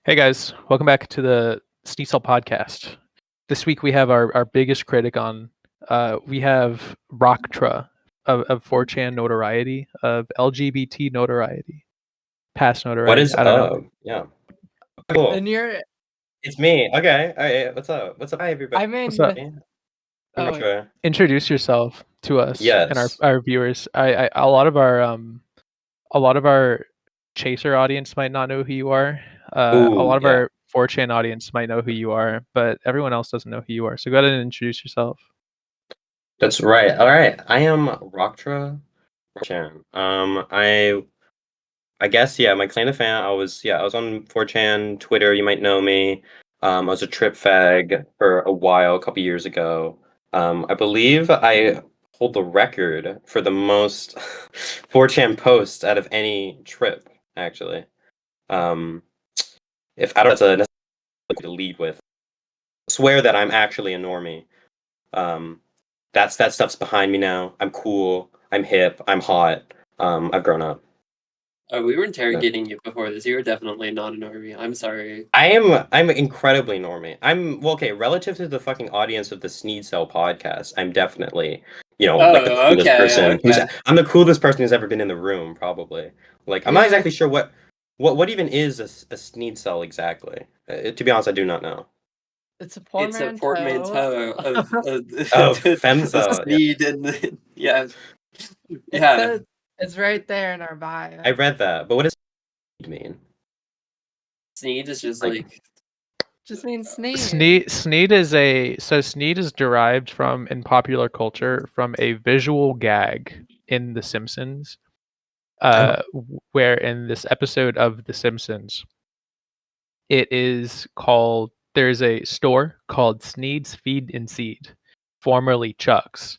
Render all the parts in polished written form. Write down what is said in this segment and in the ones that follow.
Hey guys, welcome back to the Sneasel podcast. This week we have our biggest critic on. We have Rocktra of 4chan notoriety, of LGBT notoriety, past What notoriety. is I don't know. up? Yeah. Cool. And you're, It's me. Okay. All right. What's up? What's up? Hi, everybody. I mean, What's up? I'm oh, Rocktra. Introduce yourself to us and Yes. our viewers. A lot of our chaser audience might not know who you are. A Ooh, lot of yeah. our 4chan audience might know who you are, but everyone else doesn't know who you are. So go ahead and introduce yourself. That's right. All right. I am Rocktra. I guess my claim to fame. I was on 4chan, Twitter. You might know me. I was a trip fag for a while, a couple years ago. I believe I hold the record for the most 4chan posts out of any trip, actually. If I don't, that's a necessary to lead with. Swear that I'm actually a normie. That stuff's behind me now. I'm cool. I'm hip. I'm hot. I've grown up. Oh, we were interrogating you before this. You were definitely not a normie. I'm sorry. I'm incredibly normie. Okay, relative to the fucking audience of the Sneed Cell podcast, I'm definitely, like the coolest person. I'm the coolest person who's ever been in the room, probably. Like, I'm not exactly sure what even is a Sneed Cell exactly. To be honest, I do not know. It's a portmanteau of femcell. Sneed and yeah. It's right there in our bio. I read that, but what does Sneed mean? Sneed is just just means sneed. Sneed is derived from, in popular culture, from a visual gag in The Simpsons, where in this episode of The Simpsons, there's a store called Sneed's Feed and Seed, formerly Chuck's,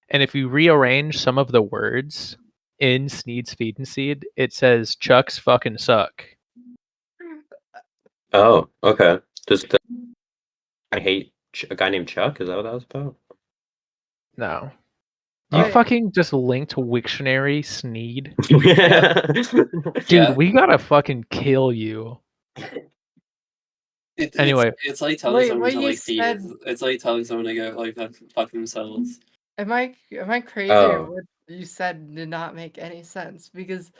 and if you rearrange some of the words in Sneed's Feed and Seed, it says Chuck's fucking suck. Oh, okay. I hate a guy named Chuck? Is that what that was about? No. You fucking just linked Wiktionary Sneed? Dude, we gotta fucking kill you. Anyway. It's like telling someone to like feed. It's like telling someone to go like fuck themselves. Am I crazy or what you said did not make any sense? Because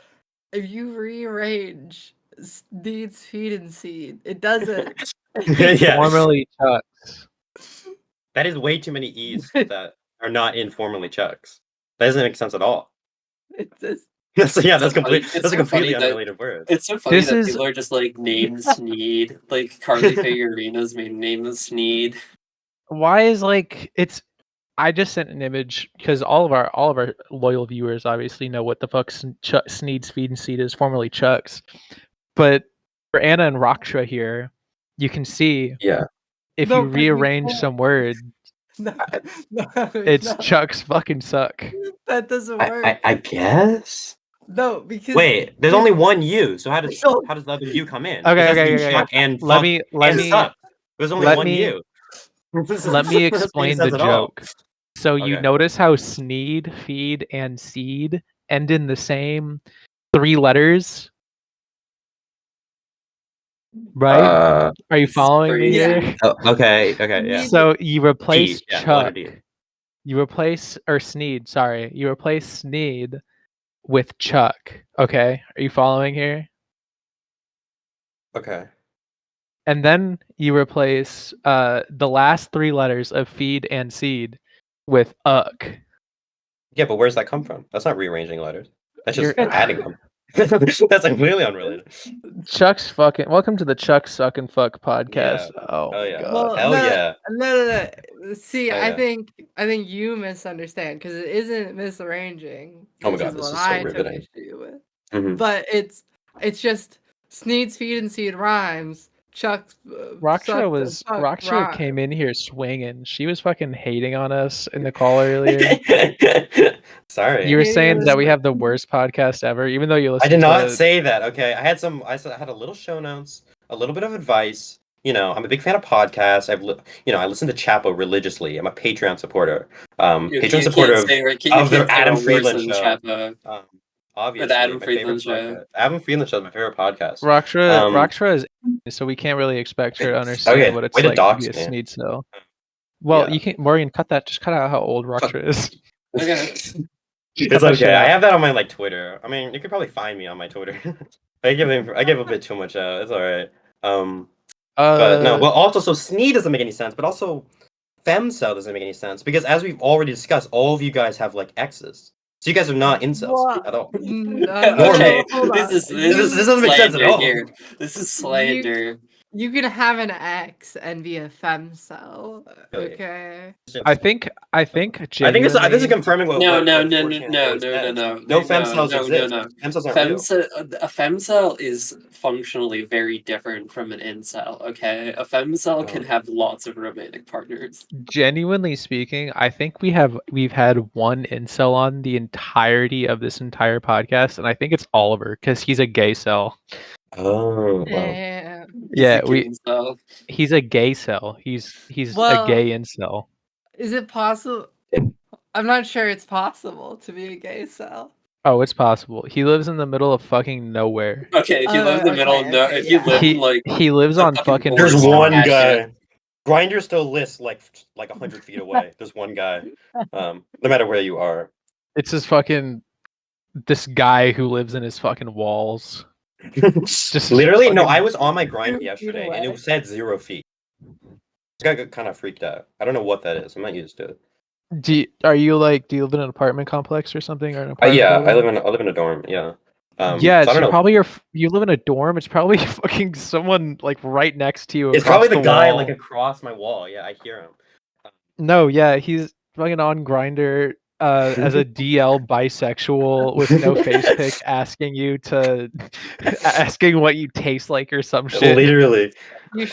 if you rearrange Sneed's Feed and Seed, it doesn't. Formerly Chuck's. That is way too many E's that are not in formerly Chuck's. That doesn't make sense at all. That's a completely unrelated word. It's so funny that people are just like named Sneed. Like Carly Figurina's name is Sneed. Why is I just sent an image because all of our loyal viewers obviously know what the fuck Sneed's Feed and Seed is, formerly Chuck's. But for Anna and Rocktra here, you can see if you rearrange some words, it's Chuck's fucking suck. That doesn't work. I guess. No, because wait, there's only one U, so how does the other U come in? Okay. Chuck and let me suck. There's only one U. Let me explain the joke. So you notice how Sneed, Feed, and Seed end in the same 3 letters? Right? Are you following me here? Okay, yeah. So you replace Chuck. You replace Sneed with Chuck. Okay? Are you following here? Okay. And then you replace the last 3 letters of Feed and Seed with uck. Yeah, but where's that come from? That's not rearranging letters. That's just adding them. That's completely unrelated. Chuck's fucking. Welcome to the Chuck Suck and Fuck podcast. Yeah. Oh yeah. Well, hell yeah. No. See, I think you misunderstand because it isn't misarranging. Oh my god, this is so riveting. But it's just Sneed's Feed and Seed rhymes. Chuck's Rocktra came in here swinging. She was fucking hating on us in the call earlier. Sorry. You were saying that we have the worst podcast ever, even though you listened. I did not say that. Okay, I had a little show notes, a little bit of advice. I'm a big fan of podcasts. I listen to Chapo religiously. I'm a Patreon supporter. Patreon supporter of the Adam Friedland show. Obviously, Adam my favorite Friedland show. podcast. Adam Friedland show is my favorite podcast. Rocktra is so we can't really expect her to understand what it's way to like to dox be a me. sneed cell. Well, Yeah. you can't, Morgan, cut that. Just cut out how old Rocktra is. Okay. Just It's cut that shit okay. I out. have that on my like Twitter. I mean, you could probably find me on my Twitter. I give a bit too much out. It's all right. But no. Well, also, so Sneed doesn't make any sense, but also femcell doesn't make any sense because as we've already discussed, all of you guys have like exes, so you guys are not incels at all. Okay, hold this on. is This doesn't make sense at slander all. here. This is slander. You can have an ex and be a femcell, Really? okay? I think this is confirming what No, what no,4chan always says. No femcells exist. Femcells aren't real. A femcell is functionally very different from an incel, okay? A femcell can have lots of romantic partners. Genuinely speaking, I think we've had one incel on the entirety of this entire podcast, and I think it's Oliver because he's a gay cell. Oh, wow. Yeah, incel. He's a gay cell. He's a gay incel. Is it possible? I'm not sure it's possible to be a gay cell. Oh, it's possible. He lives in the middle of fucking nowhere. Okay, if you live in the middle of no, if you live in like he lives on fucking. There's one guy. Grindr still lists like 100 feet away. There's one guy. No matter where you are. It's this guy who lives in his fucking walls. Just literally, no. I was on my Grindr yesterday, and it said 0 feet. This guy got kind of freaked out. I don't know what that is. I'm not used to it. Do you live in an apartment complex or something, or an apartment? Yeah, building? I live in a dorm. Yeah. Yeah, so probably you live in a dorm. It's probably fucking someone like right next to you. It's probably the guy wall. like across my wall. Yeah, I hear him. No, yeah, he's fucking on Grindr as a DL bisexual with no face pic, asking what you taste like or some shit. Literally.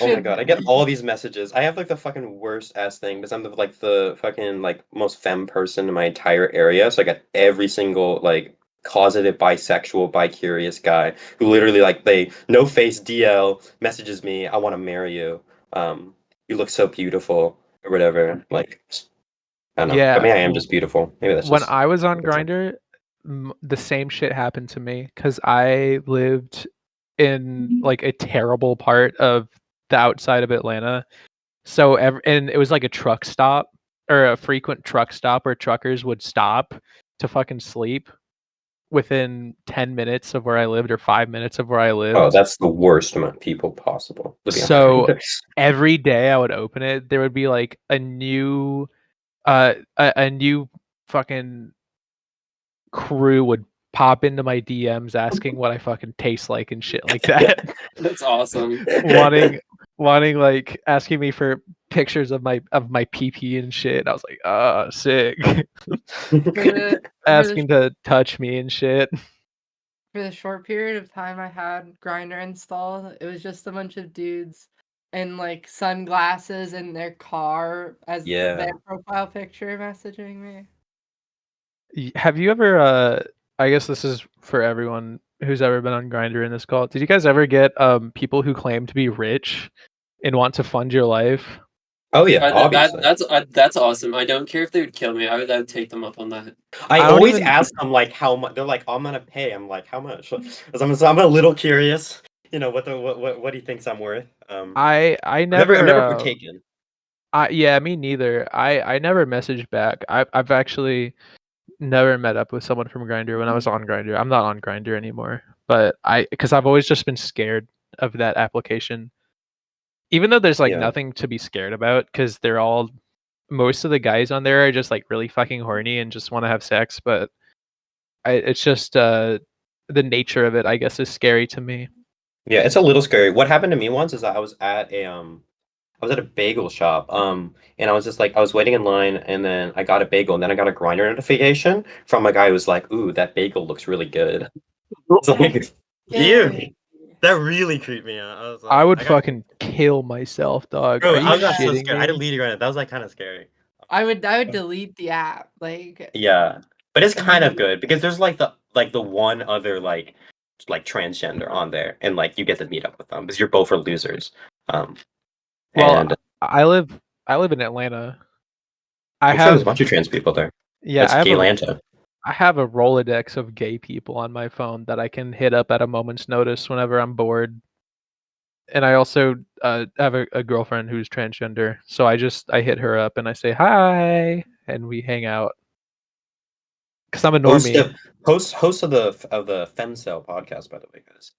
Oh my god, I get all these messages. I have like the fucking worst ass thing because I'm the fucking like most femme person in my entire area. So I got every single like closeted bisexual, bi-curious guy who literally like no face DL messages me, I want to marry you. You look so beautiful or whatever. Like I don't know. Yeah, but maybe I am just beautiful. Maybe that's when just I was on Grindr, the same shit happened to me because I lived in like a terrible part of the outside of Atlanta. So and it was like a truck stop or a frequent truck stop where truckers would stop to fucking sleep within 10 minutes of where I lived or 5 minutes of where I lived. Oh, that's the worst amount of people possible. So every day I would open it, there would be like a new fucking crew would pop into my DMs asking what I fucking taste like and shit like that. That's awesome. wanting like asking me for pictures of my PP and shit. I was like, sick. Asking to touch me and shit. For the short period of time I had Grindr installed, it was just a bunch of dudes in like sunglasses in their car as their profile picture messaging me. Have you ever I guess this is for everyone who's ever been on Grindr in this call. Did you guys ever get people who claim to be rich and want to fund your life? Oh yeah, obviously. That's awesome. I don't care if they would kill me. I would take them up on that. I always ask them like how much. They're like, I'm gonna pay. I'm like, how much? Because I'm a little curious. You know what he thinks I'm worth. I never I've never partaken. Yeah, me neither. I never messaged back. I've actually never met up with someone from Grindr when I was on Grindr. I'm not on Grindr anymore, but because I've always just been scared of that application. Even though there's like nothing to be scared about, because most of the guys on there are just like really fucking horny and just want to have sex, but it's just the nature of it, I guess, is scary to me. Yeah, it's a little scary. What happened to me once is that I was at a bagel shop, and I was just like, I was waiting in line, and then I got a bagel, and then I got a Grindr notification from a guy who was like, "Ooh, that bagel looks really good." I was like, "Ew." That really creeped me out. I was like, I would fucking kill myself, dog. Bro, I got so scared. I deleted Grindr. That was like kind of scary. I would delete the app. Like yeah, but it's kind of good because there's like the one other like transgender on there, and like you get to meet up with them because you're both are losers. Well, I live in Atlanta. There's a bunch of trans people there. Yeah, it's Gaylanta. I have a Rolodex of gay people on my phone that I can hit up at a moment's notice whenever I'm bored. And I also have a girlfriend who's transgender, so I hit her up and I say hi, and we hang out. Because I'm a normie. Host of the Femcell podcast, by the way, guys.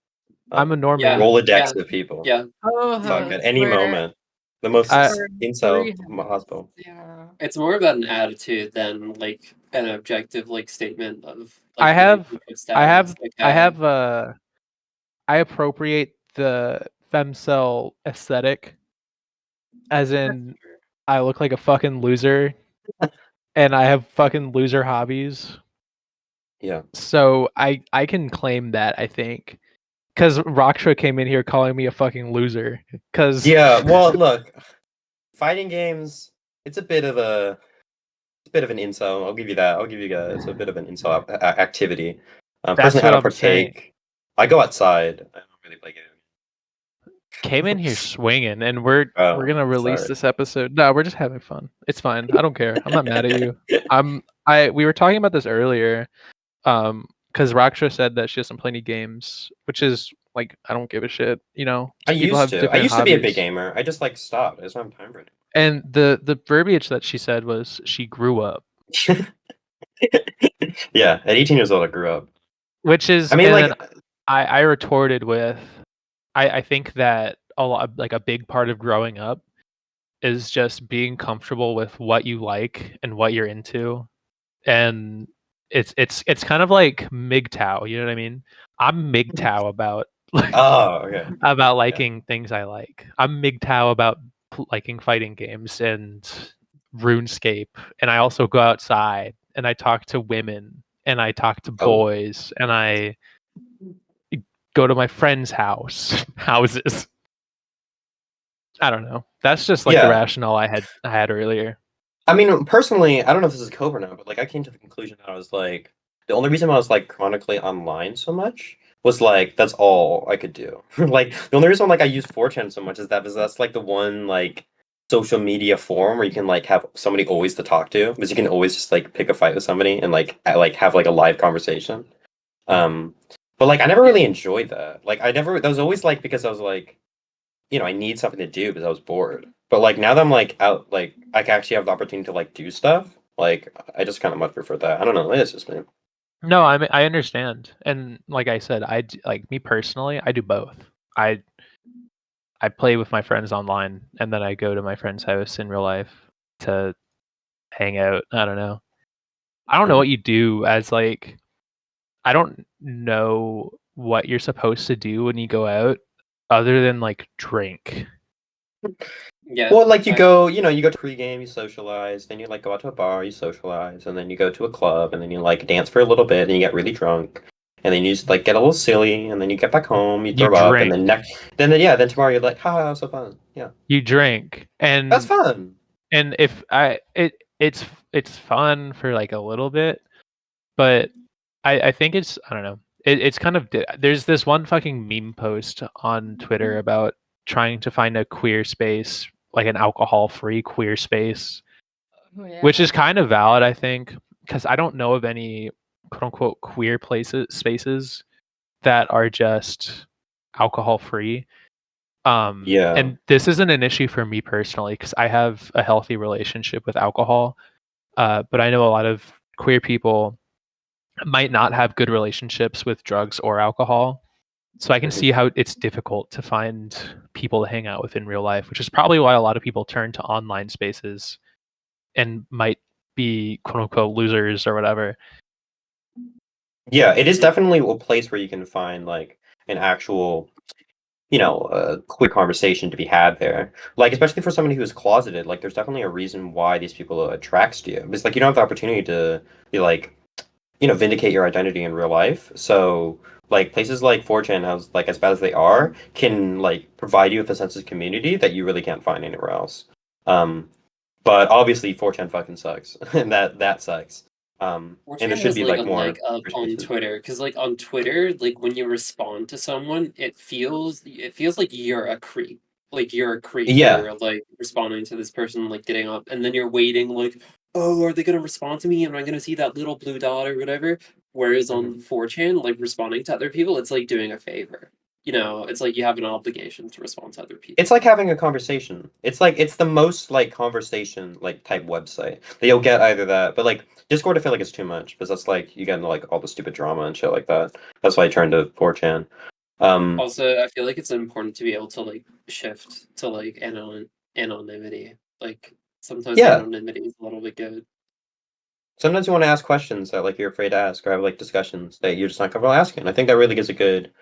I'm a normie. Yeah. Rolodex of people. Yeah. Fuck, at any moment. The most incel hospital. Yeah. It's more about an attitude than like an objective like statement of like I have okay. I appropriate the femcel aesthetic, as in I look like a fucking loser, and I have fucking loser hobbies. Yeah. So I can claim that, I think, because Rocktra came in here calling me a fucking loser. Because yeah, well, look, fighting games, it's a bit of an incel. I'll give you that. I'll give you guys it's a bit of an incel activity. Personally, I don't partake. I go outside. I don't really play games. Came in here swinging, and we're gonna release this episode. No, we're just having fun. It's fine. I don't care. I'm not mad at you. We were talking about this earlier, because Rocktra said that she doesn't play any games, which is like, I don't give a shit. You know, I used to be a big gamer. I just like stopped. I just don't have time for it. And the verbiage that she said was she grew up. Yeah, at 18 years old, I grew up. Which is, I mean, like, I retorted with, I think that a big part of growing up is just being comfortable with what you like and what you're into, and it's kind of like MGTOW, you know what I mean? I'm MGTOW about about liking things I like. I'm MGTOW about liking fighting games and RuneScape, and I also go outside and I talk to women and I talk to boys and I go to my friends' houses. I don't know. That's just like the rationale I had earlier. I mean, personally, I don't know if this is code or not, but like I came to the conclusion that I was like, the only reason I was like chronically online so much was like that's all I could do. Like the only reason like I use 4chan so much is because that's like the one like social media forum where you can like have somebody always to talk to, because you can always just like pick a fight with somebody and like have like a live conversation. But like I never really enjoyed that. Like that was always like because I was like, you know, I need something to do because I was bored. But like now that I'm like out, like I can actually have the opportunity to like do stuff. Like I just kind of much prefer that. I don't know. It's just me. No, I understand, and like I said, like me personally, I do both. I play with my friends online, and then I go to my friend's house in real life to hang out. I don't know. I don't know what you do as like. I don't know what you're supposed to do when you go out, other than like drink. Yeah. Well, like you go to pregame, you socialize, then you like go out to a bar, you socialize, and then you go to a club, and then you like dance for a little bit, and you get really drunk, and then you just like get a little silly, and then you get back home, you throw up, and then then tomorrow you're like, ha, that was so fun. Yeah. You drink, and that's fun. And if it's fun for like a little bit, but I think I don't know. It's kind of there's this one fucking meme post on Twitter about trying to find a queer space, like an alcohol-free queer space, which is kind of valid, I think, because I don't know of any quote-unquote queer spaces that are just alcohol-free. And this isn't an issue for me personally because I have a healthy relationship with alcohol, but I know a lot of queer people might not have good relationships with drugs or alcohol. So I can see how it's difficult to find people to hang out with in real life, which is probably why a lot of people turn to online spaces and might be quote unquote losers or whatever. Yeah, it is definitely a place where you can find like an actual, queer conversation to be had there. Like, especially for somebody who's closeted, like there's definitely a reason why these people attracts to you. Because like you don't have the opportunity to be like, vindicate your identity in real life. So like places like 4chan, as bad as they are, can like provide you with a sense of community that you really can't find anywhere else. But obviously 4chan fucking sucks, and that sucks. And there should be like more up on Twitter, because like on Twitter, like when you respond to someone, it feels like you're a creep. Like you're a creep for like responding to this person, like getting up, and then you're waiting like oh, are they gonna respond to me? Am I gonna see that little blue dot or whatever? Whereas on 4chan, like responding to other people, it's like doing a favor. You know, it's like you have an obligation to respond to other people. It's like having a conversation. It's the most like conversation like type website that you'll get either that, but like Discord, I feel like it's too much because that's like you get into like all the stupid drama and shit like that. That's why I turned to 4chan. Also, I feel like it's important to be able to like shift to like anonymity. Like sometimes anonymity is a little bit good. Sometimes you want to ask questions that like you're afraid to ask, or have like discussions that you're just not comfortable asking. I think that really gives a good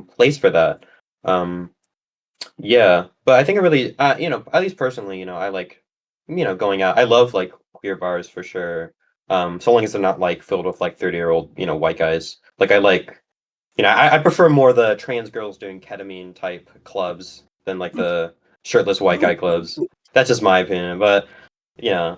place for that. Yeah, but I think it really at least personally, I like going out. I love like queer bars for sure. So long as they're not like filled with like 30-year-old, white guys. Like I like I prefer more the trans girls doing ketamine type clubs than like the shirtless white guy clubs. That's just my opinion, but yeah,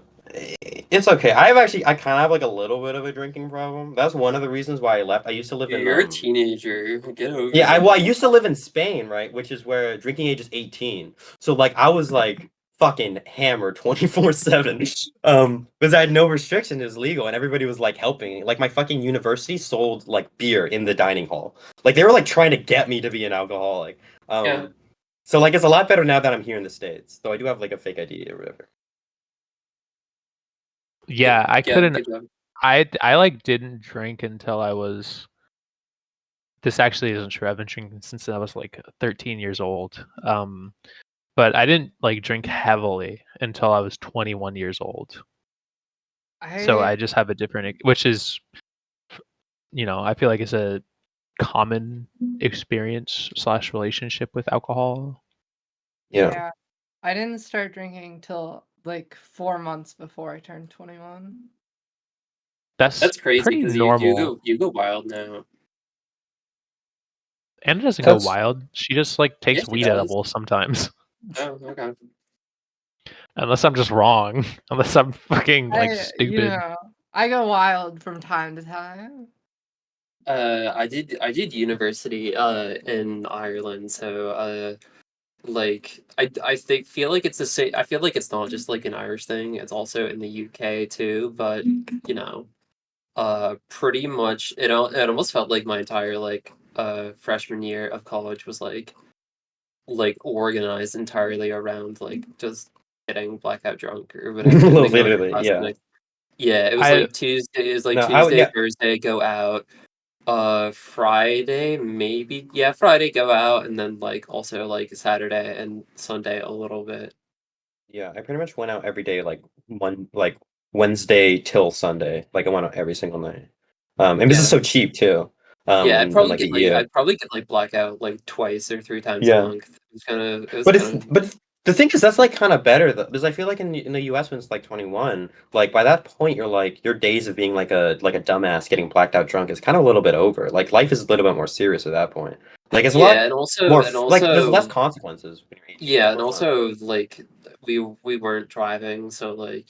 it's okay. I kind of have like a little bit of a drinking problem. That's one of the reasons why I left. I used to live in You're a teenager. Get over yeah, it. I used to live in Spain, right, which is where drinking age is 18. So like I was like fucking hammered 24/7. Because I had no restriction, it was legal and everybody was like helping. Like my fucking university sold like beer in the dining hall. Like they were like trying to get me to be an alcoholic. Yeah. So like it's a lot better now that I'm here in the States. Though I do have like a fake ID or whatever. Yeah, I couldn't. Good job. I like didn't drink until I was. This actually isn't true. I've been drinking since I was like 13 years old. But I didn't like drink heavily until I was 21 years old. So I just have a different, which is, I feel like it's a common experience / relationship with alcohol. Yeah. I didn't start drinking till like 4 months before I turned 21. That's crazy pretty because normal. you go wild now. Anna doesn't go wild. She just like takes weed does. edibles sometimes. Oh, okay. Unless I'm just wrong. Unless I'm fucking like stupid. I go wild from time to time. I did university in Ireland, so like I think feel like it's the same. I feel like it's not just like an Irish thing; it's also in the UK too. But pretty much it almost felt like my entire like freshman year of college was like organized entirely around like just getting blackout drunk or whatever. And then going to Literally, class yeah. the next. Yeah, it was like Tuesday. It was like Tuesday, Thursday, go out. Friday maybe. Yeah, Friday go out, and then like also like Saturday and Sunday a little bit. Yeah, I pretty much went out every day, like Wednesday till Sunday. Like I went out every single night. And this is so cheap too. Yeah, in like a year. I'd probably get like blackout like twice or 3 times a month. But the thing is that's like kind of better though, because I feel like in the US when it's like 21, like by that point you're like your days of being like a dumbass getting blacked out drunk is kind of a little bit over. Like life is a little bit more serious at that point. Like it's a lot and also more like there's less consequences when you're 18. Yeah, and also like we weren't driving, so like,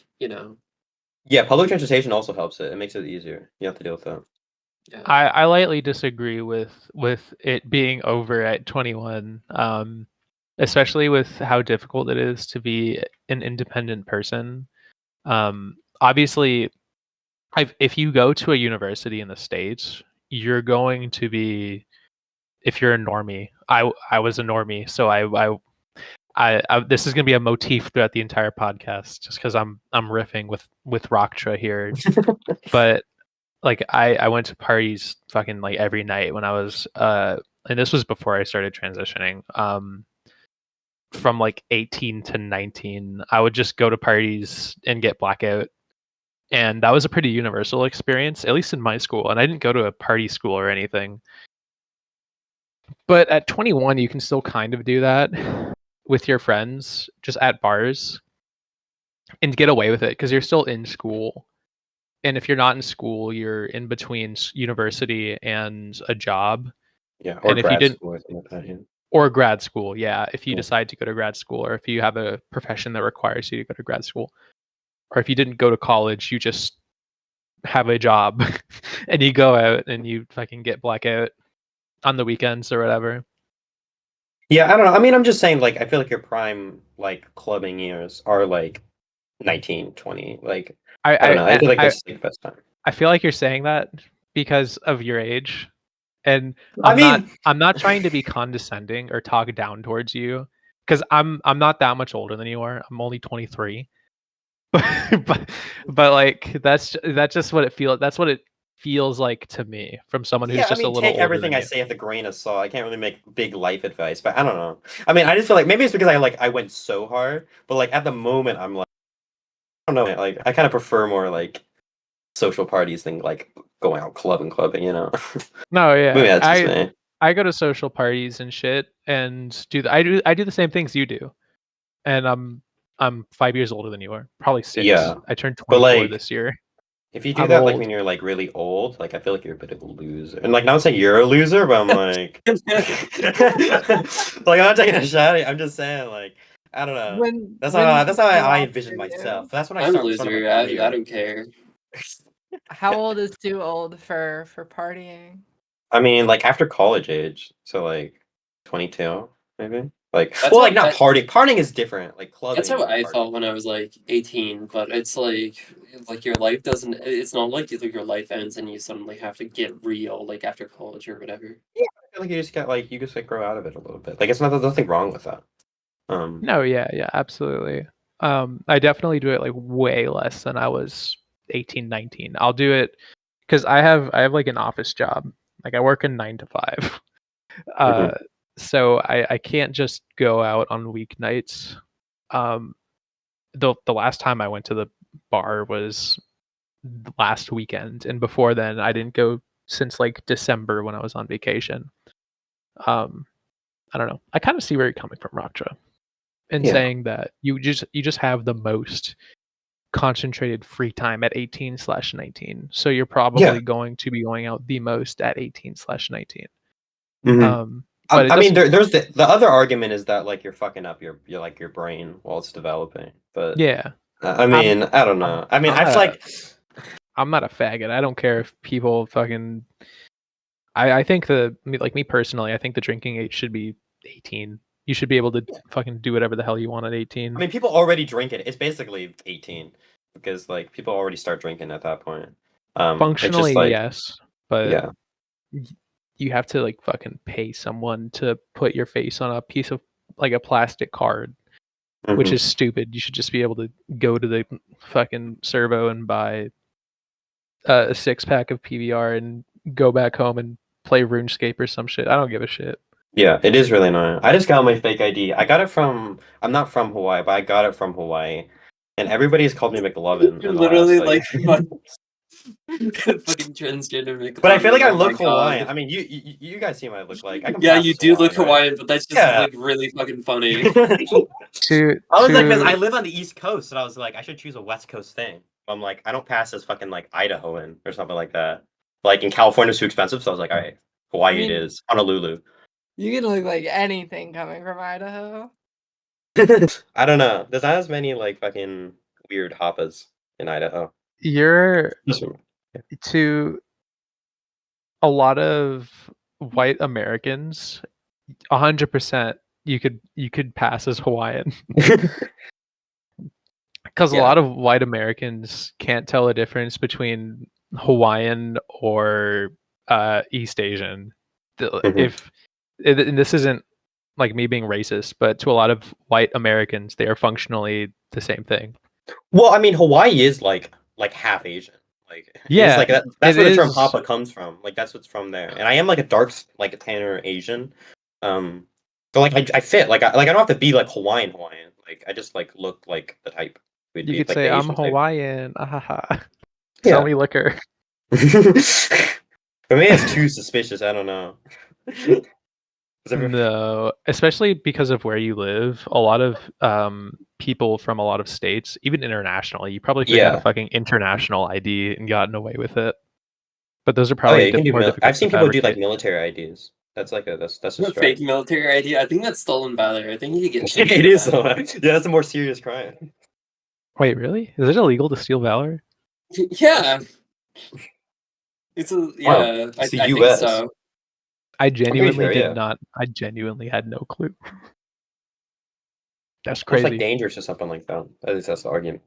Yeah, public transportation also helps it. It makes it easier. You have to deal with that. Yeah. I lightly disagree with it being over at 21. Especially with how difficult it is to be an independent person. Obviously, if you go to a university in the States, you're going to be, if you're a normie. I was a normie, so I this is going to be a motif throughout the entire podcast, just because I'm riffing with Rocktra here. But like I went to parties fucking like every night when I was and this was before I started transitioning. From like 18 to 19, I would just go to parties and get blackout. And that was a pretty universal experience, at least in my school. And I didn't go to a party school or anything. But at 21, you can still kind of do that with your friends, just at bars, and get away with it because you're still in school. And if you're not in school, you're in between university and a job. Yeah, or grad school or something like that, yeah. Or grad school, yeah. If you decide to go to grad school, or if you have a profession that requires you to go to grad school, or if you didn't go to college, you just have a job and you go out and you fucking get blackout on the weekends or whatever. Yeah, I don't know. I mean, I'm just saying, like, I feel like your prime, like, clubbing years are, like, 19, 20. Like I I don't know. I feel like I that's the best time. I feel like you're saying that because of your age, and I mean, I'm not trying to be condescending or talk down towards you, because I'm not that much older than you are. I'm only 23, but like that's just what it feels. That's what it feels like to me from someone who's yeah, I just a mean, little take older everything than I you. say with a grain of salt. I can't really make big life advice, but I don't know. I mean, I just feel like maybe it's because I went so hard, but like at the moment I'm like I don't know, like I kind of prefer more like social parties than like going out clubbing, you know. No, Maybe yeah, that's just me. I go to social parties and shit, and I do the same things you do, and I'm 5 years older than you are, probably 6. Yeah, I turned but 24 like this year. if you do I'm that like old. when you're like really old, like I feel like you're a bit of a loser. And like not saying you're a loser, but I'm like like I'm not taking a shot at you. I'm just saying like I don't know. When's That's the how I cutoff envision for myself. you? That's when I I'm a start up a loser. I career. don't care. How old is too old for partying? I mean, like after college age, so like 22, maybe. Like, That's well, how like not partying. Partying is different. Like that's clubbing how and I partying. felt when I was like 18. But it's like your life doesn't. It's not like your life ends and you suddenly have to get real like after college or whatever. Yeah, I feel like you just like grow out of it a little bit. Like it's not there's nothing wrong with that. No, yeah, absolutely. I definitely do it like way less than I was 18, 19. I'll do it because I have like an office job. Like I work a 9 to 5. Mhm. So I can't just go out on weeknights. Um, the last time I went to the bar was last weekend, and before then I didn't go since like December when I was on vacation. Um, I don't know. I kind of see where you're coming from, Rocktra, in Yeah. saying that you just have the most concentrated free time at 18/19. So you're Yeah. probably going to be going out the most at 18/19. Mhm. But it I mean, doesn't. there's the other argument is that like you're fucking up your like your brain while it's developing. But Yeah, I I'm mean, I don't know. I mean, I'm I not feel a like I'm not a faggot. I don't care if people fucking. I think like me personally, I think the drinking age should be 18. You should be able to fucking do whatever the hell you want at I 18. mean, people already drink it. It's basically 18 because like people already start drinking at that point. It's just Functionally, like yes, but yeah. y- you have to like fucking pay someone to put your face on a piece of like a plastic card, which Mhm. is stupid. You should just be able to go to the fucking servo and buy a 6 pack of PBR and go back home and play RuneScape or some shit. I don't give a shit. Yeah, it is really annoying. I just got my fake ID. I got it from I'm not from Hawaii, but I got it from Hawaii. And everybody's called me McLovin You're in the last literally like like fucking transgender But I feel like McLovin. I Oh my look Hawaiian. god. I mean, you guys see what I look like. I can Yeah, pass you as do look Hawaiian, right? Hawaiian, but that's just Yeah. like really fucking funny. To I was like, because I to live on the East Coast, and I was like, I should choose a West Coast thing. I'm like, I don't pass as fucking like Idahoan or something like that. Like in California, it's too expensive, so I was like, all right, I Hawaii it mean, is. Honolulu. you can look like anything coming from Idaho. I don't know. There's not as many like fucking weird hoppas in Idaho. you're Just- to a lot of white Americans, 100% you could pass as Hawaiian because a Yeah. lot of white Americans can't tell the difference between Hawaiian or East Asian. Mhm. If and this isn't like me being racist, but to a lot of white Americans, they are functionally the same thing. Well, I mean, Hawaii is like half Asian. Like it is Yeah, like that. That's it where the term is. Hapa comes from. Like that's what's from there. And I am like a dark, like a tanner Asian. Um, so like I fit. Like I don't have to be like Hawaiian. Like I just like look like the type would You be could like say the I'm Asian type. Hawaiian. Ahaha. Sell Yeah. me liquor. For me, it's too suspicious. I don't know. No, especially because of where you live. A lot of people from a lot of states, even internationally, you probably could have had a Yeah. fucking international ID and gotten away with it. But those are Oh yeah, probably you can do. more difficult I've to seen people do like fabricate. military IDs. That's like a that's a Fake stretch. military ID. I think that's stolen valor. I think you could get It for is. that. Yeah, that's a more serious crime. Wait, really? Is it illegal to steal valor? Yeah, it's a Wow, yeah. it's the I think U.S. so. I I'm pretty genuinely sure. did Yeah. not. I genuinely had no clue. That's Almost like crazy. dangerous or something like that. At least that's the argument.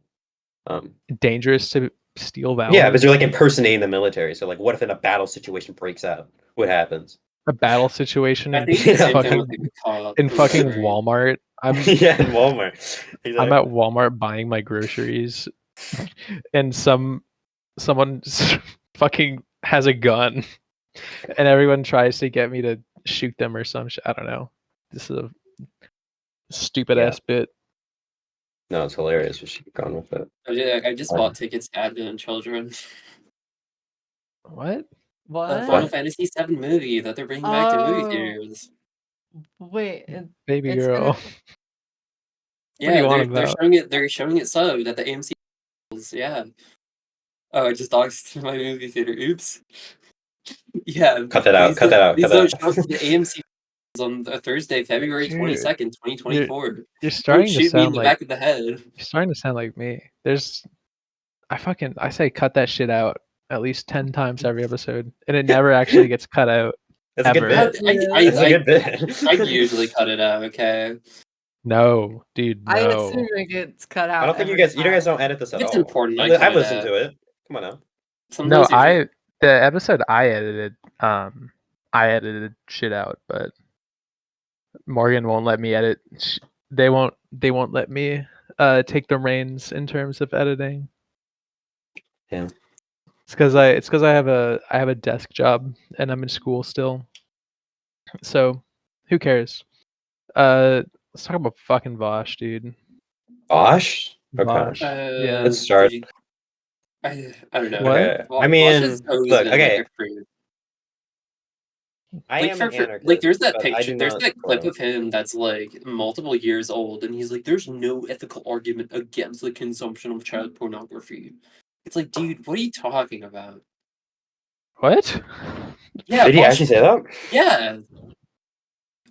Dangerous to steal valor. Yeah, because you're like impersonating the military. So like, what if in a battle situation breaks out? What happens? A battle situation I in think it's the same thing fucking with the cop. in fucking Sorry. Walmart. Yeah, in Walmart. Exactly. I'm at Walmart buying my groceries, and someone fucking has a gun, and everyone tries to get me to shoot them or some shit. I don't know. This is a stupid ass bit. No, it's hilarious. We should have gone with it. I just bought tickets to Advent Children. What? What? The Final Fantasy VII movie that they're bringing back to movie theaters. Wait, Baby it's girl. gonna- What do you want they're about? showing it. They're showing it subbed at the AMC. Yeah. Oh, I just doxed my movie theater. Oops. Yeah. Cut that out. Cut that out. Please Cut don't that show up out. to the AMC on a Thursday, February Dude, 22nd, 2024. You're Don't starting to shoot me in sound the like back of the head. you're starting to sound like me. I say cut that shit out at least 10 times every episode, and it never actually gets cut out. That's a good Ever. bit. Yeah. That's a good bit. I usually cut it out, okay? No, dude, I no. assume it gets cut out. I don't think you every guys time. don't edit this at It's all. important, I I've cut it listened out. to it. Come on now. No, Sometimes the episode I edited, I edited shit out, but Morgan won't let me edit. They won't let me take the reins in terms of editing. Yeah. It's because I have a desk job and I'm in school still. So, who cares? Let's talk about fucking Vosh, dude. Vosh? Okay. Vosh. Yeah. Let's start. I don't know. What? Okay. Well, I mean, Vosh has always look, been, okay. like, a creep. I Like, am an anarchist. like there's that but I picture, do there's not that support clip him. of him that's like multiple years old, and he's like, "There's no ethical argument against the consumption of child pornography." It's like, dude, what are you talking about? What? Yeah, Did he Vosh- actually say that? Yeah,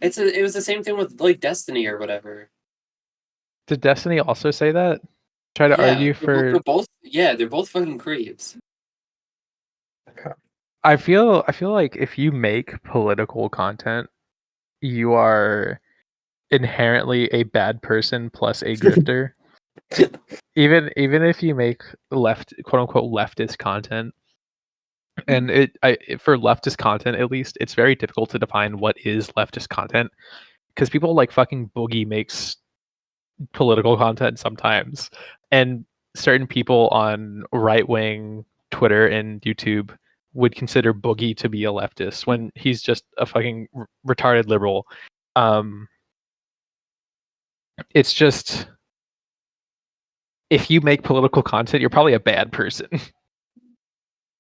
it was the same thing with like Destiny or whatever. Did Destiny also say that? Try to Yeah, argue for. they're both. Yeah, they're both fucking creeps. Okay. I feel like if you make political content, you are inherently a bad person plus a grifter. even if you make quote unquote leftist content, and for leftist content at least, it's very difficult to define what is leftist content because people like fucking Boogie makes political content sometimes, and certain people on right wing Twitter and YouTube would consider Boogie to be a leftist when he's just a fucking retarded liberal. It's just, if you make political content, you're probably a bad person.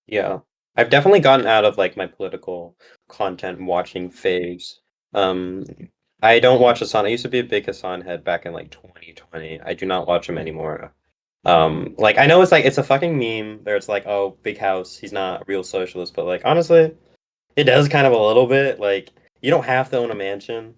Yeah. I've definitely gotten out of like my political content watching phase. I don't watch Hassan. I used to be a big Hassan head back in like 2020. I do not watch him anymore. Like I know it's a fucking meme where it's like, oh, big house, he's not a real socialist, but like honestly, it does kind of a little bit. Like you don't have to own a mansion.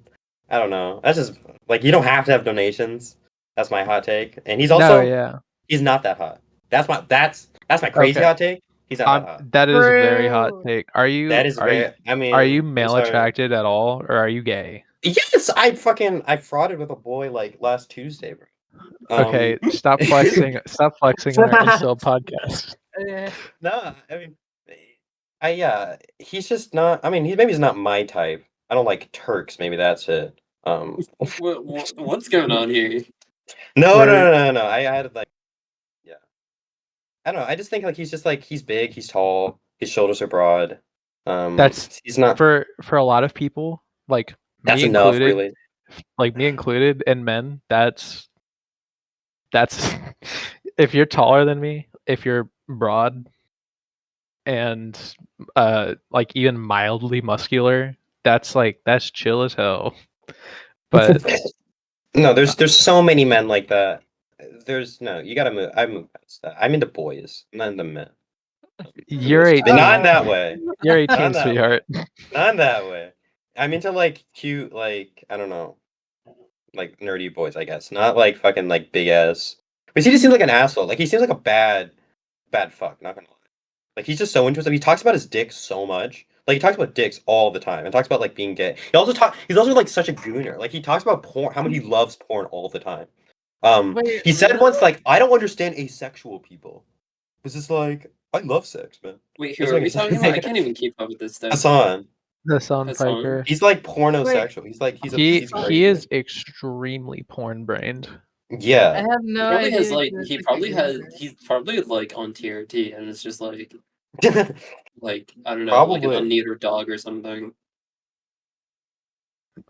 I don't know. That's just like you don't have to have donations. That's my hot take. And he's also he's not that hot. That's my crazy hot take. He's not that hot. That is a very hot take. Are you? That is very. I mean, are you male attracted at all, or are you gay? Yes, I frauded with a boy like last Tuesday, bro. Okay, stop flexing. Stop flexing on our incel podcast. No, I mean, he's just not. I mean, he's not my type. I don't like Turks. Maybe that's it. What's going on here? No. I had like, yeah. I don't know. I just think like he's big, he's tall, his shoulders are broad. He's not for a lot of people, like that's me enough, included, really. like me included, and men. That's if you're taller than me, if you're broad, and like even mildly muscular, that's chill as hell. But no, there's so many men like that. You gotta move. I move past that. I'm into boys, I'm not into men. You're 18. Not in that way. You're 18, sweetheart. Not in that way. I'm into like cute, like I don't know, like nerdy boys, I guess. Not like fucking like big ass. But he just seems like an asshole. Like he seems like a bad fuck. Not gonna lie. Like he's just so into himself. He talks about his dick so much. Like he talks about dicks all the time and talks about like being gay. He's also like such a gooner. Like he talks about porn, how much he loves porn all the time. Wait, He said really? once, like, I don't understand asexual people. It's just like, I love sex, man. Wait, who It's are like we talking about? I can't even keep up with this stuff. Hassan. The Sun Hassan? Piper. He's like Wait. pornosexual. He's like he's He crazy. is extremely porn brained. I Yeah. have He no probably has idea. like It's he like probably a has goober. he's probably like on TRT and it's just like I don't know, like an Probably. unneutered dog or something.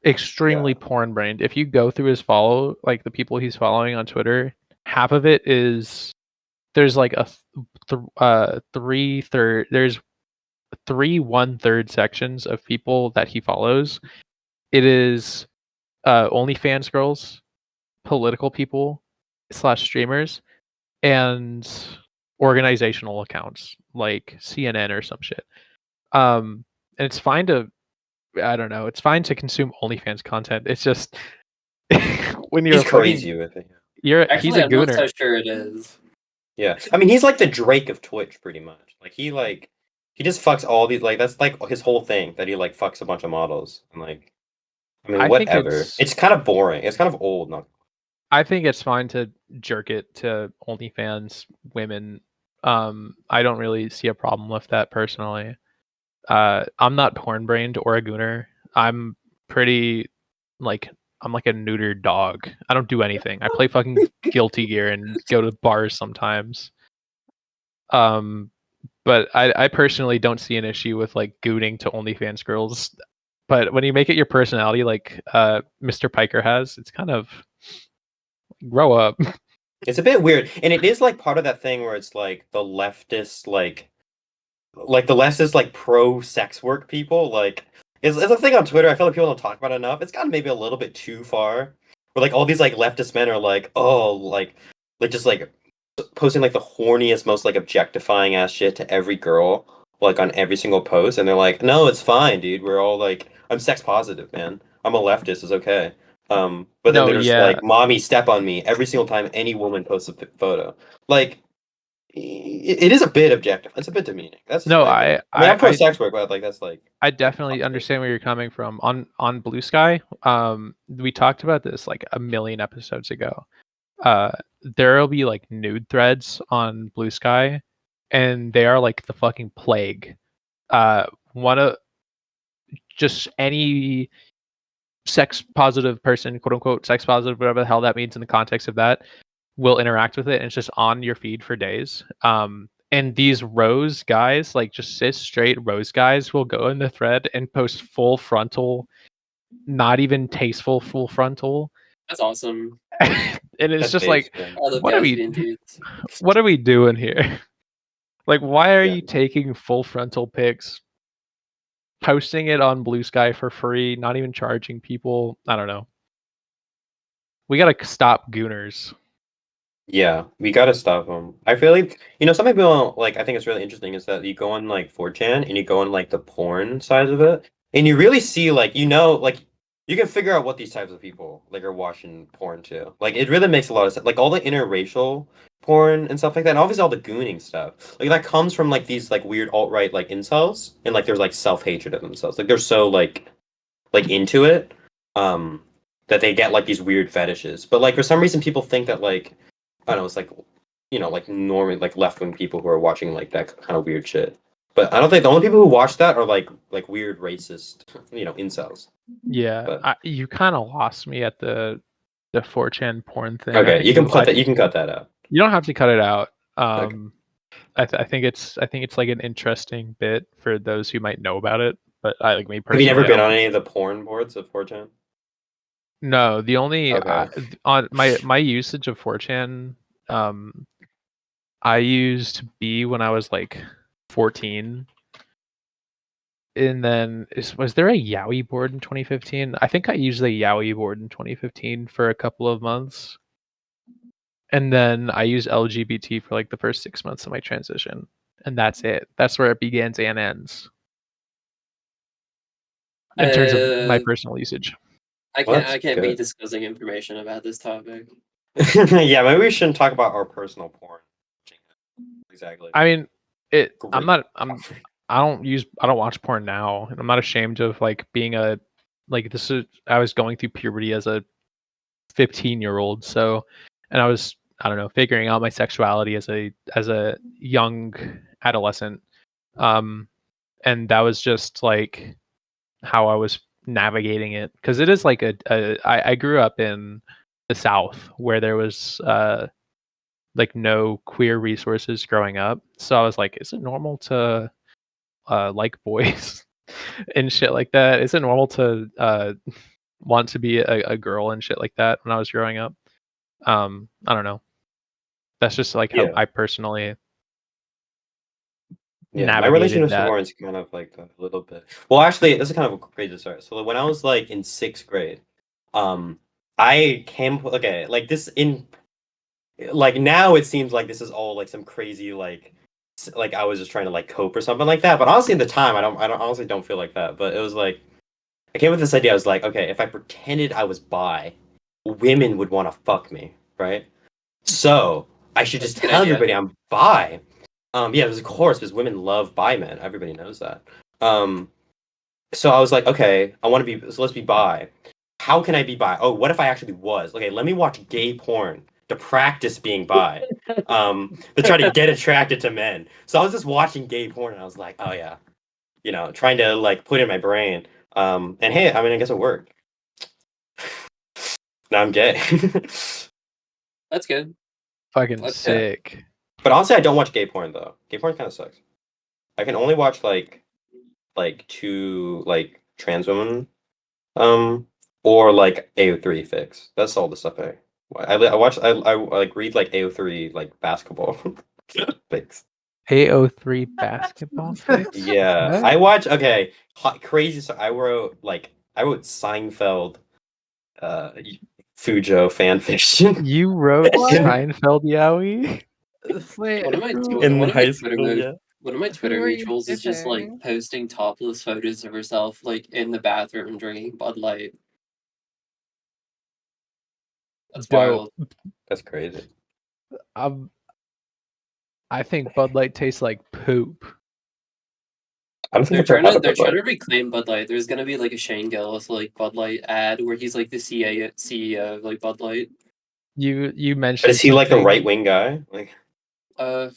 Extremely porn brained. If you go through his follow, like the people he's following on Twitter, half of it is there's like a there's 1/3 sections of people that he follows. It is OnlyFans girls, political people / streamers, and organizational accounts like CNN or some shit. And it's fine to, I don't know, it's fine to consume OnlyFans content. It's just when you're He's crazy with it. he's Actually, a I'm not gooner. so sure it is. Yeah. I mean, he's like the Drake of Twitch, pretty much. Like he just fucks all these, like, that's like his whole thing, that he like fucks a bunch of models and like, I mean, I think whatever. It's kind of boring. It's kind of old. Not. I think it's fine to jerk it to OnlyFans women. I don't really see a problem with that personally. I'm not porn brained or a gooner. I'm pretty like I'm like a neutered dog. I don't do anything. I play fucking Guilty Gear and go to bars sometimes. But I personally don't see an issue with like gooning to OnlyFans girls. But when you make it your personality, like Mr. Piker has, it's kind of grow up. It's a bit weird, and it is like part of that thing where it's like the leftist, like the leftist, like pro sex work people. Like, it's a thing on Twitter. I feel like people don't talk about it enough. It's gotten maybe a little bit too far. Where like all these like leftist men are like, oh, like just like posting like the horniest, most like objectifying ass shit to every girl, like on every single post, and they're like, no, it's fine, dude. We're all like, I'm sex positive, man. I'm a leftist. It's okay. But then No, there's yeah. like, mommy, step on me every single time any woman posts a photo. Like, it is a bit objective. It's a bit demeaning. That's just No, my opinion. I mean, I'm pro sex work, but like that's like. I definitely understand where you're coming from. On Blue Sky, we talked about this like a million episodes ago. There'll be like nude threads on Blue Sky, and they are like the fucking plague. One of just any sex positive person, quote unquote, sex positive, whatever the hell that means in the context of that, will interact with it, and it's just on your feed for days. And these rose guys, like just cis straight rose guys, will go in the thread and post full frontal, not even tasteful full frontal. That's awesome. And it's That's just base, like, man. All the what are we lesbian dudes. what are we doing here? Like, why are Yeah. you taking full frontal pics, posting it on Blue Sky for free, not even charging people? I don't know. We gotta stop gooners. Yeah, we gotta stop them. I feel like, some people, like, I think it's really interesting is that you go on like 4chan and you go on like the porn side of it, and you really see like, like you can figure out what these types of people like are watching porn too. Like, it really makes a lot of sense. Like all the interracial porn and stuff like that, and obviously all the gooning stuff. Like that comes from like these like weird alt-right like incels, and like there's like self-hatred of themselves. Like they're so like into it, that they get like these weird fetishes. But like for some reason people think that like, I don't know, it's like, like normally like left wing people who are watching like that kind of weird shit. But I don't think the only people who watch that are like weird racist, incels. Yeah, But you kind of lost me at the 4chan porn thing. I okay, think you can put that. You can cut that out. You don't have to cut it out. Okay. I think it's like an interesting bit for those who might know about it. But I like me Have personally. you never I been don't- on any of the porn boards of 4chan? No, the only Okay. on my usage of 4chan, I used B when I was like 14. And then was there a Yaoi board in 2015? I think I used the Yaoi board in 2015 for a couple of months. And then I used LGBT for like the first 6 months of my transition. And that's it. That's where it begins and ends. In terms of my personal usage. I Well, can't be good. disclosing information about this topic. Yeah, maybe we shouldn't talk about our personal porn. Exactly. I mean, I don't watch porn now. And I'm not ashamed of like being I was going through puberty as a 15-year-old, so and I was, I don't know, figuring out my sexuality as a young adolescent. And that was just like how I was navigating it, because it is like I grew up in the South where there was like no queer resources growing up, so I was like, is it normal to like boys and shit like that? Is it normal to want to be a girl and shit like that when I was growing up? I don't know. That's just like how Yeah. I personally Yeah, my navigated relationship with that. porn is kind of like a little bit. Well, actually, this is kind of a crazy story. So when I was like in 6th grade, I came okay, like this in like now it seems like this is all like some crazy like I was just trying to like cope or something like that. But honestly, at the time, I don't honestly don't feel like that. But it was like I came with this idea. I was like, okay, if I pretended I was bi, women would want to fuck me, right? So I should That's just a good tell idea. everybody I'm bi. Yeah, of course, because women love bi men. Everybody knows that. So I was like, okay, I want to be. So let's be bi. How can I be bi? Oh, what if I actually was? Okay, let me watch gay porn to practice being bi. To try to get attracted to men. So I was just watching gay porn, and I was like, oh yeah, trying to like put it in my brain. And hey, I mean, I guess it worked. Now I'm gay. That's good. Fucking That's sick. But honestly, I don't watch gay porn though. Gay porn kind of sucks. I can only watch like two like trans women, or like AO3 fix. That's all the stuff I watch. I like read like AO3 like basketball fix. AO3 basketball fix? Yeah, What? I watch. Okay, crazy. So I wrote Seinfeld, Fujo fan fiction You wrote What? Seinfeld, Yaoi? Wait, One of my in who, high school. Yeah. one of my who Twitter are you mutuals is just like shipping? posting topless photos of herself like in the bathroom drinking Bud Light. That's Dope. wild. That's crazy. I think Bud Light tastes like poop. I don't think They're I've ever trying had to a they're Bud trying Light. to reclaim Bud Light. There's gonna be like a Shane Gillis like Bud Light ad where he's like the CEO of like Bud Light. You But mentioned is he like a something. right wing guy? Like, Uh,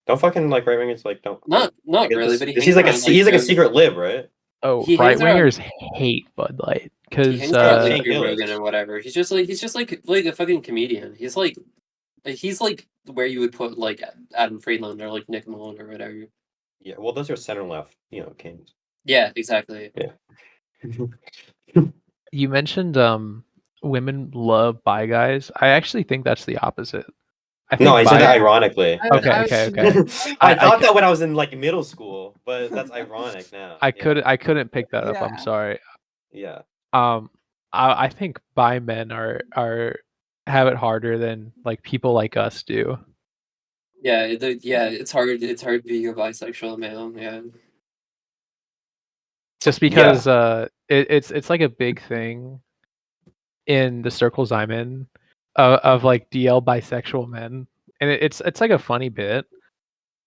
don't fucking like right wingers like don't. not Like, really, but he he's hangs like around like he's like a secret lib, right? Oh, he right hangs around wingers hate Bud Light he because hangs around Shane like Joe Gillis. Rogan and whatever. He's just like a fucking comedian. He's like where you would put like Adam Friedland or like Nick Mullen or whatever. Yeah, well, those are center left, kings. Yeah, exactly. Yeah. you mentioned women love bi guys. I actually think that's the opposite. I think No, I said that bi. ironically. Okay. I thought I that when I was in like middle school, but that's ironic now. I Yeah. couldn't pick that up. I'm Yeah. sorry. Yeah. I think bi men are have it harder than like people like us do. Yeah, it's hard. It's hard being a bisexual male. Yeah, Just because it's like a big thing in the circles I'm in of like DL bisexual men, and it's like a funny bit,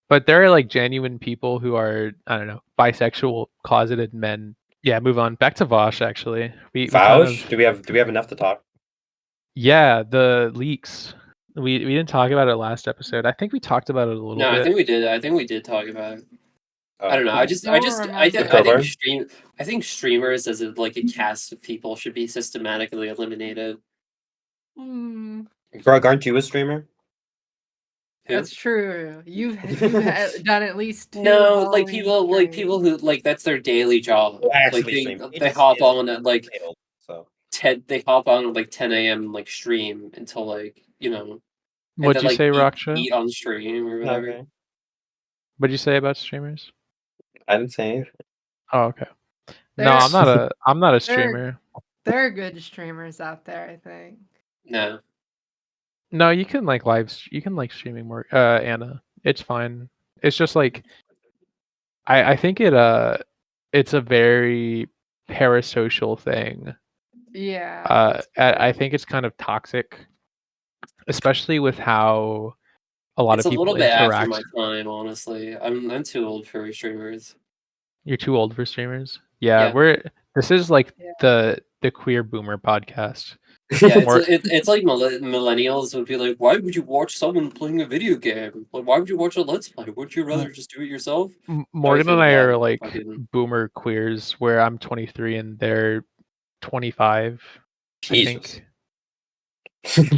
but there are like genuine people who are, I don't know, bisexual closeted men. Yeah, move on back to Vosh. Actually, we kind of, Fausch, do we have enough to talk? yeah, the leaks. We didn't talk about it last episode. I think we talked about it a little no, I bit. think we did. I think we did talk about it. I don't know. I don't remember. I think streamers as like a cast of people should be systematically eliminated. Hmm. Greg, aren't you a streamer? Who? That's true. You've done at least 2 No, Halloween like people streams. who like that's their daily job. Well, Like actually, stream. they hop on at like So they hop on at like 10 a.m. and like stream until like and What'd then you like say, Rocktra? eat on stream or whatever. okay. What'd you say about streamers? I didn't say anything. Oh, okay. No, There- I'm not a there- streamer. There are good streamers out there, I think. No. No, you can like you can like streaming more, Anna. It's fine. It's just like I think it's a very parasocial thing. Yeah. I think it's kind of toxic, especially with how a lot It's of a little people bit after interact. my time, honestly. I'm too old for streamers. You're too old for streamers. Yeah, Yeah. this is like Yeah. the queer boomer podcast. Yeah, it's like millennials would be like, why would you watch someone playing a video game? Like, why would you watch a Let's Play? Wouldn't you rather just do it yourself? Morgan feel and I bad are like fucking- boomer queers, where I'm 23 and they're 25. I Jesus. think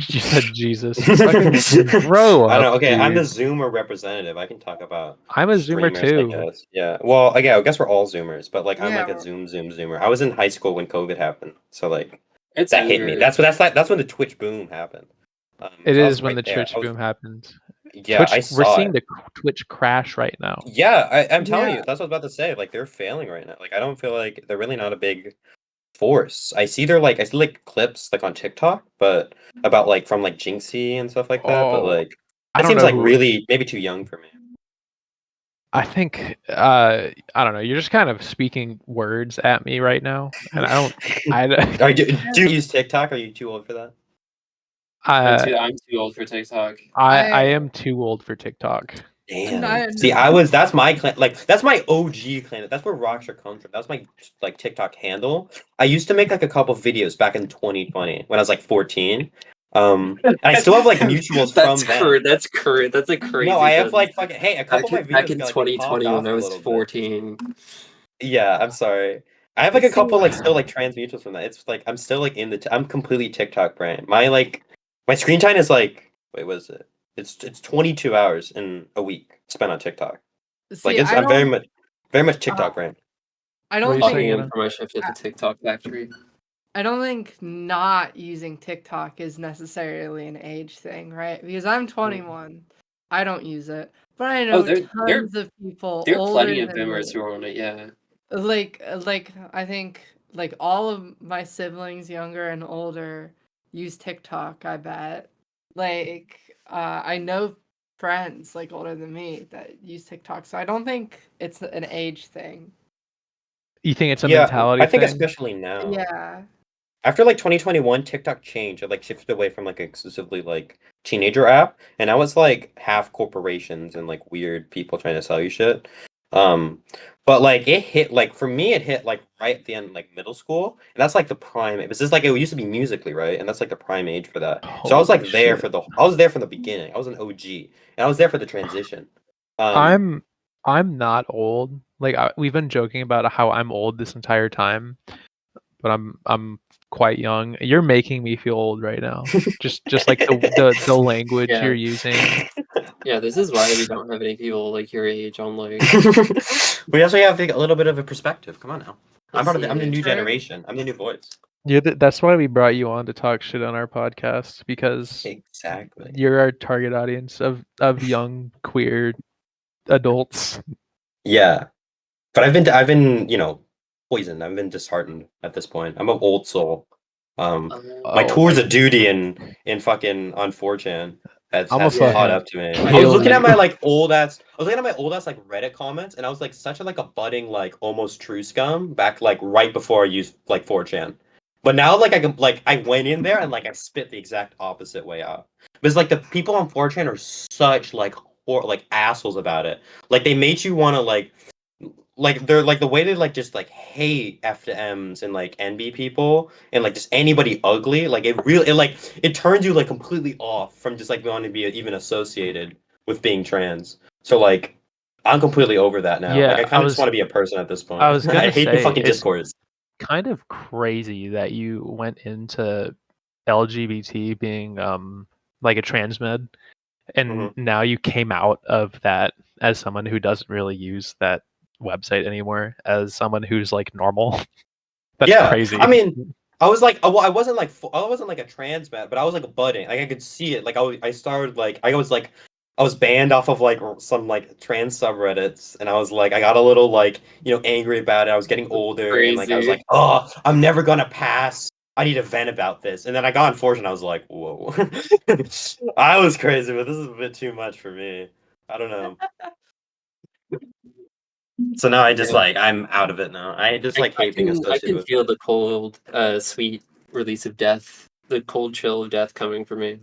you said Jesus. Fucking grow I up, know. Okay, I'm the dude. Zoomer representative. I can talk about I'm a Zoomer streamers, I too. guess. Yeah. Well, I guess we're all Zoomers, but like I'm Yeah, like a Zoomer. I was in high school when COVID happened, so like It's that hit me. weird. That's when the Twitch boom happened. It So I was is when right the there. Twitch boom happened. Yeah, Twitch, I we're saw seeing it. the Twitch crash right now. Yeah, I'm telling you, Yeah. that's what I was about to say. Like they're failing right now. Like I don't feel like they're really not a big force. I see clips like on TikTok, but about like from like Jinxie and stuff like that. But Oh, like I that don't seems know like who. really maybe too young for me. I think I don't know. You're just kind of speaking words at me right now, and I don't. Do you use TikTok? Are you too old for that? I'm I too old for TikTok. I am too old for TikTok. Damn. See, that's my clan. Like that's my OG clan. That's where Rocktra comes from. That's my like TikTok handle. I used to make like a couple videos back in 2020 when I was like 14. And I still have like mutuals from then. That's current. That's a crazy. No, I have like fucking hey, a couple of my back videos in got like they popped 2020 off when I a was little bit. 14. Yeah, I'm sorry. I have like a See, couple like still like trans mutuals from that. It's like I'm still like in the I'm completely TikTok brain. My screen time is like wait, what is it? It's 22 hours in a week spent on TikTok. Like See, I I'm don't. very much Uh, TikTok brain. I What are don't you think. saying, Clocking in Anna? for my shift at the TikTok factory. I don't think not using TikTok is necessarily an age thing, right? Because I'm 21, I don't use it, but I know tons of people There are older plenty of than boomers me. who are on it. Yeah. Like I think like all of my siblings, younger and older, use TikTok. I bet. Like I know friends like older than me that use TikTok, so I don't think it's an age thing. You think it's a Yeah, mentality I think thing? especially now. Yeah. After like 2021, TikTok changed. It like shifted away from like exclusively like teenager app, and now it's like half corporations and like weird people trying to sell you shit. But like it hit like for me it hit like right at the end like middle school, and that's like the prime. It was just like it used to be Musically, right? And that's like the prime age for that. So I was Holy like there shit. I was there from the beginning. I was an OG, and I was there for the transition. I'm not old. Like we've been joking about how I'm old this entire time, but I'm quite young. You're making me feel old right now. Just like the language Yeah. you're using. Yeah, this is why we don't have any people like your age on like. We also have like, a little bit of a perspective. Come on now. I'm the new True. generation. I'm the new voice. That's why we brought you on to talk shit on our podcast, because Exactly. you're our target audience of young queer adults. Yeah. But I've been, poisoned. I've been disheartened at this point. I'm an old soul. My Oh tour's my a duty in fucking on 4chan. Has I'm a caught fucking up to me. I was kill looking at you. my like old ass like Reddit comments, and I was like such a like a budding like almost true scum back like right before I used like 4chan. But now like I can like I went in there and like I spit the exact opposite way out. Because like the people on 4chan are such like like assholes about it. Like they made you want to like they're like the way they like just like hate F to M's and like NB people and like just anybody ugly, like it turns you like completely off from just like wanting to be even associated with being trans. So like I'm completely over that now. Like Yeah, I kind of just want to be a person at this point. I was I gonna hate the say fucking it's discourse. kind of crazy that you went into LGBT being like a trans med, and now you came out of that as someone who doesn't really use that website anymore, as someone who's like normal. That's crazy. I mean, I was like, well, I wasn't like a trans man, but I was like a budding. Like I could see it. Like I started like I was banned off of like some like trans subreddits, and I was like I got a little like angry about it. I was getting older, and like I was Crazy. like, oh, I'm never gonna pass. I need to vent about this. And then I got unfortunate. I was like, whoa, I was crazy, but this is a bit too much for me. I don't know. So now I just Yeah. I'm out of it now. I just like I hate being can associated with feel it. the cold, sweet release of death, the cold chill of death coming for me.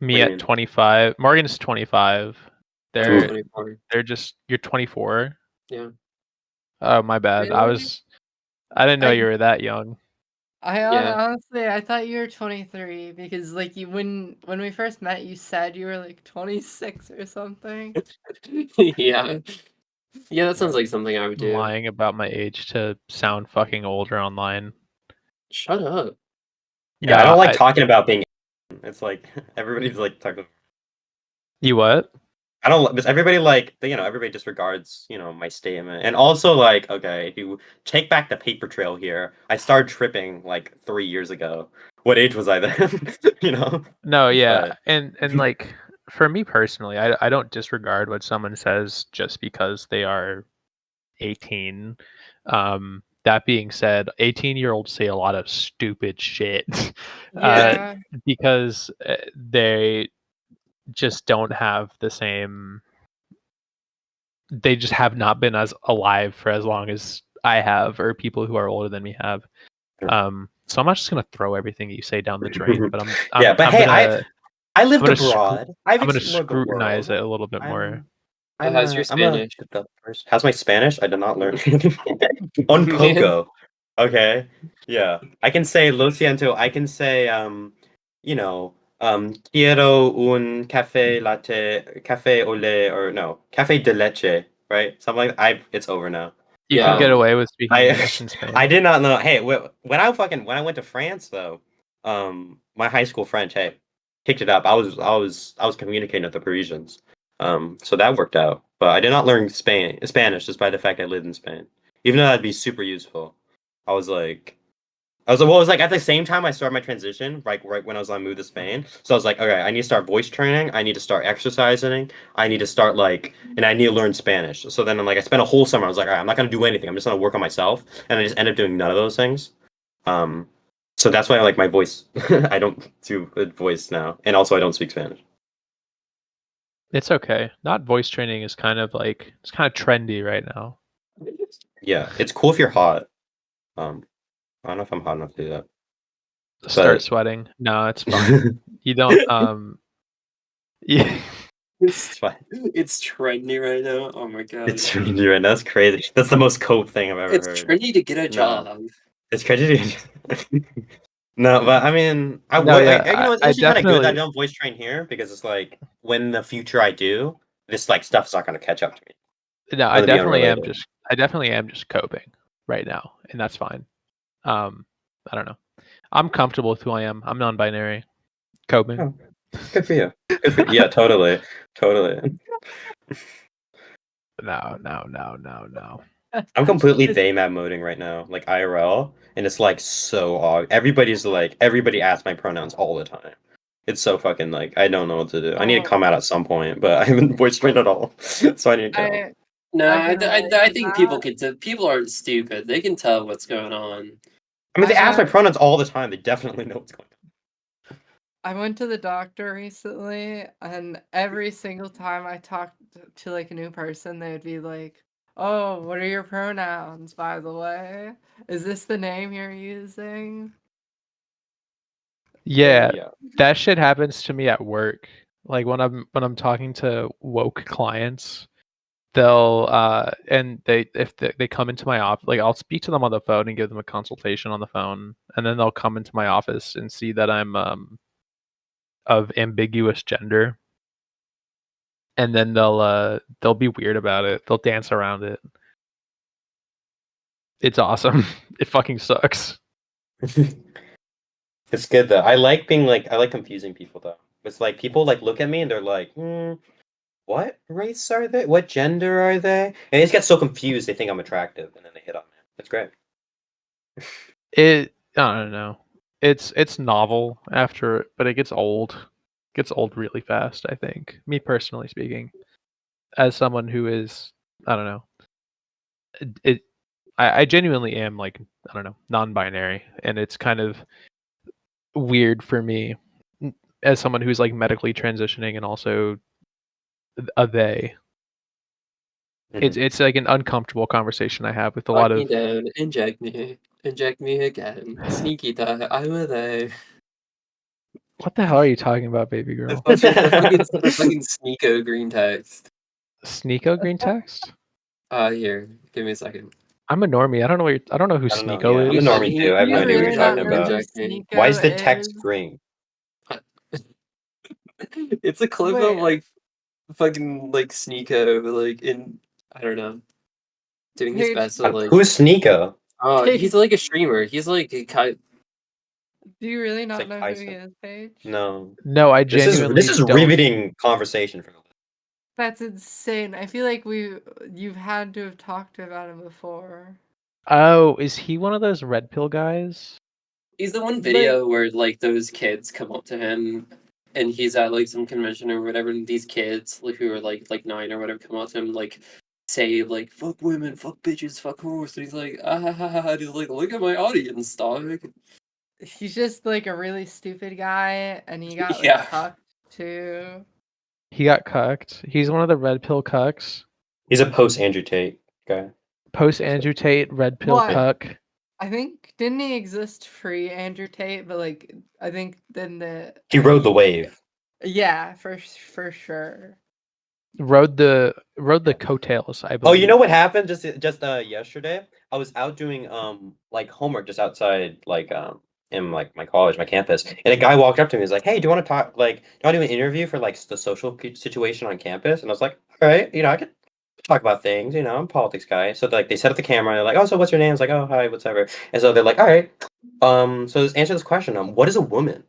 What Me do you at mean? 25. Morgan's 25. I'm They're 24. you're 24. Yeah. Oh, my bad. Really? I didn't know I you were that young. Honestly, I thought you were 23 because like when we first met, you said you were like 26 or something. Yeah. Yeah, that sounds like something I would I'm do. lying about my age to sound fucking older online. Shut up. Yeah, I don't like talking about being. It's like everybody's like talking. You what? I don't. Because everybody like everybody disregards my statement, and also like okay, if you take back the paper trail here, I started tripping like 3 years ago. What age was I then? No, yeah, But and like for me personally, I don't disregard what someone says just because they are 18. That being said, 18-year-olds say a lot of stupid shit Yeah. because they just don't have the same. They just have not been as alive for as long as I have, or people who are older than me have. So I'm not just gonna throw everything you say down the drain, but yeah, but I'm hey, gonna I lived I'm gonna abroad. I've I'm gonna explored the scrutinize world. it a little bit more. How's your I'm a Spanish? person. How's my Spanish? I did not learn on Poco. Okay, yeah, I can say lo siento. I can say quiero un café latte, café au lait, or no, café de leche, right? Something like It's over now. You can Yeah. get away with speaking I English in Spain. I did not know. Hey, when I went to France though, my high school French, hey, picked it up. I was communicating with the Parisians, so that worked out. But I did not learn Spanish, despite the fact I lived in Spain. Even though that'd be super useful, I was like, well, it was like at the same time I started my transition, right when I was on move to Spain. So I was like, okay, I need to start voice training. I need to start exercising. I need to start and I need to learn Spanish. So then I spent a whole summer. I was like, all right, I'm not gonna do anything. I'm just gonna work on myself, and I just ended up doing none of those things. Um, so that's why I like my voice. I don't do a voice now, and also I don't speak Spanish. It's okay. Not voice training is kind of trendy right now. Yeah, it's cool if you're hot. I don't know if I'm hot enough to do that. Start sweating. No, it's fine. You don't yeah. It's fine. It's trendy right now. Oh my god. It's trendy right now. That's crazy. That's the most cope thing I've ever It's heard. trendy to get a No. job. It's crazy. No, but I mean, I No, would. yeah, It's I actually kind of good that I definitely don't voice train here because it's like when in the future I do, this stuff's not going to catch up to me. no, Or to be unrelated. I definitely am just coping right now, and that's fine. I don't know. I'm comfortable with who I am. I'm non-binary. Coping. Oh, good for you. Good for you. Yeah, totally. No. I'm completely they map moding right now, like IRL, and it's like so odd. Everybody asks my pronouns all the time. It's so fucking I don't know what to do. I need to come out at some point, but I haven't voice trained at all, so I need to go. No, I can relate I to think that. people aren't stupid. They can tell what's going on. I mean, they ask my have- pronouns all the time. They definitely know what's going on. I went to the doctor recently, and every single time I talked to like a new person, they would be like, "Oh, what are your pronouns, by the way? Is this the name you're using?" Yeah, Yeah. that shit happens to me at work. Like when I'm talking to woke clients, they'll and they come into my office, like I'll speak to them on the phone and give them a consultation on the phone, and then they'll come into my office and see that I'm of ambiguous gender, and then they'll be weird about it. They'll dance around it. It's awesome. It fucking sucks. It's good though. I like I like confusing people though. It's like people look at me and they're like, what race are they? What gender are they? And they just get so confused they think I'm attractive and then they hit on me. That's great. I don't know. It's novel after, but it gets old. It gets old really fast, I think. Me personally speaking, as someone who is, I don't know, I genuinely am like, I don't know, non-binary, and it's kind of weird for me as someone who's like medically transitioning and also a they. It's like an uncomfortable conversation I have with a Lock lot me of. down, inject me again. Sneaky die, I'm a they. What the hell are you talking about, baby girl? The fucking Sneeko green text. Sneeko green text? Here, give me a second. I'm a normie. I don't know I don't know who I don't know. Sneeko Yeah, I'm a is. normie too. I have Do no you idea what really you're not talking know who about. Sneeko Why is the Sneeko text is? green? It's a clip Wait. of like fucking like Sneeko like in I don't know doing his Paige, best to like Who is Sneeko? oh Paige, he's like a streamer. He's like a kind do you really It's not like know who he Tyson. is, Paige? No. No, I This genuinely is don't. riveting conversation for That's insane. I feel like you've had to have talked about him before. Oh, is he one of those red pill guys? he's the one Like, video where like those kids come up to him and he's at like some convention or whatever and these kids like, who are like 9 or whatever come up to him like say like fuck women, fuck bitches, fuck whores and he's like ah ha, ha, ha. And he's like look at my audience dog. he's just like a really stupid guy, and he got like Yeah. cucked too. He got cucked. He's one of the red pill cucks. He's a post Andrew Tate guy. Post Andrew Tate, red pill What? cuck. I think didn't he exist pre Andrew Tate? But like I think then He rode the wave. Yeah, for sure. Rode the coattails, I believe. Oh, you know what happened just yesterday? I was out doing like homework just outside like in like my college, my campus, and a guy walked up to me. He's like, "Hey, do you want to talk? Like, do you want to do an interview for like the social situation on campus?" And I was like, "All right, I could talk about things. I'm a politics guy." So like they set up the camera. And they're like, "Oh, so what's your name?" I was like, "Oh, hi, whatever." And so they're like, "All right, so let's answer this question. What is a woman?"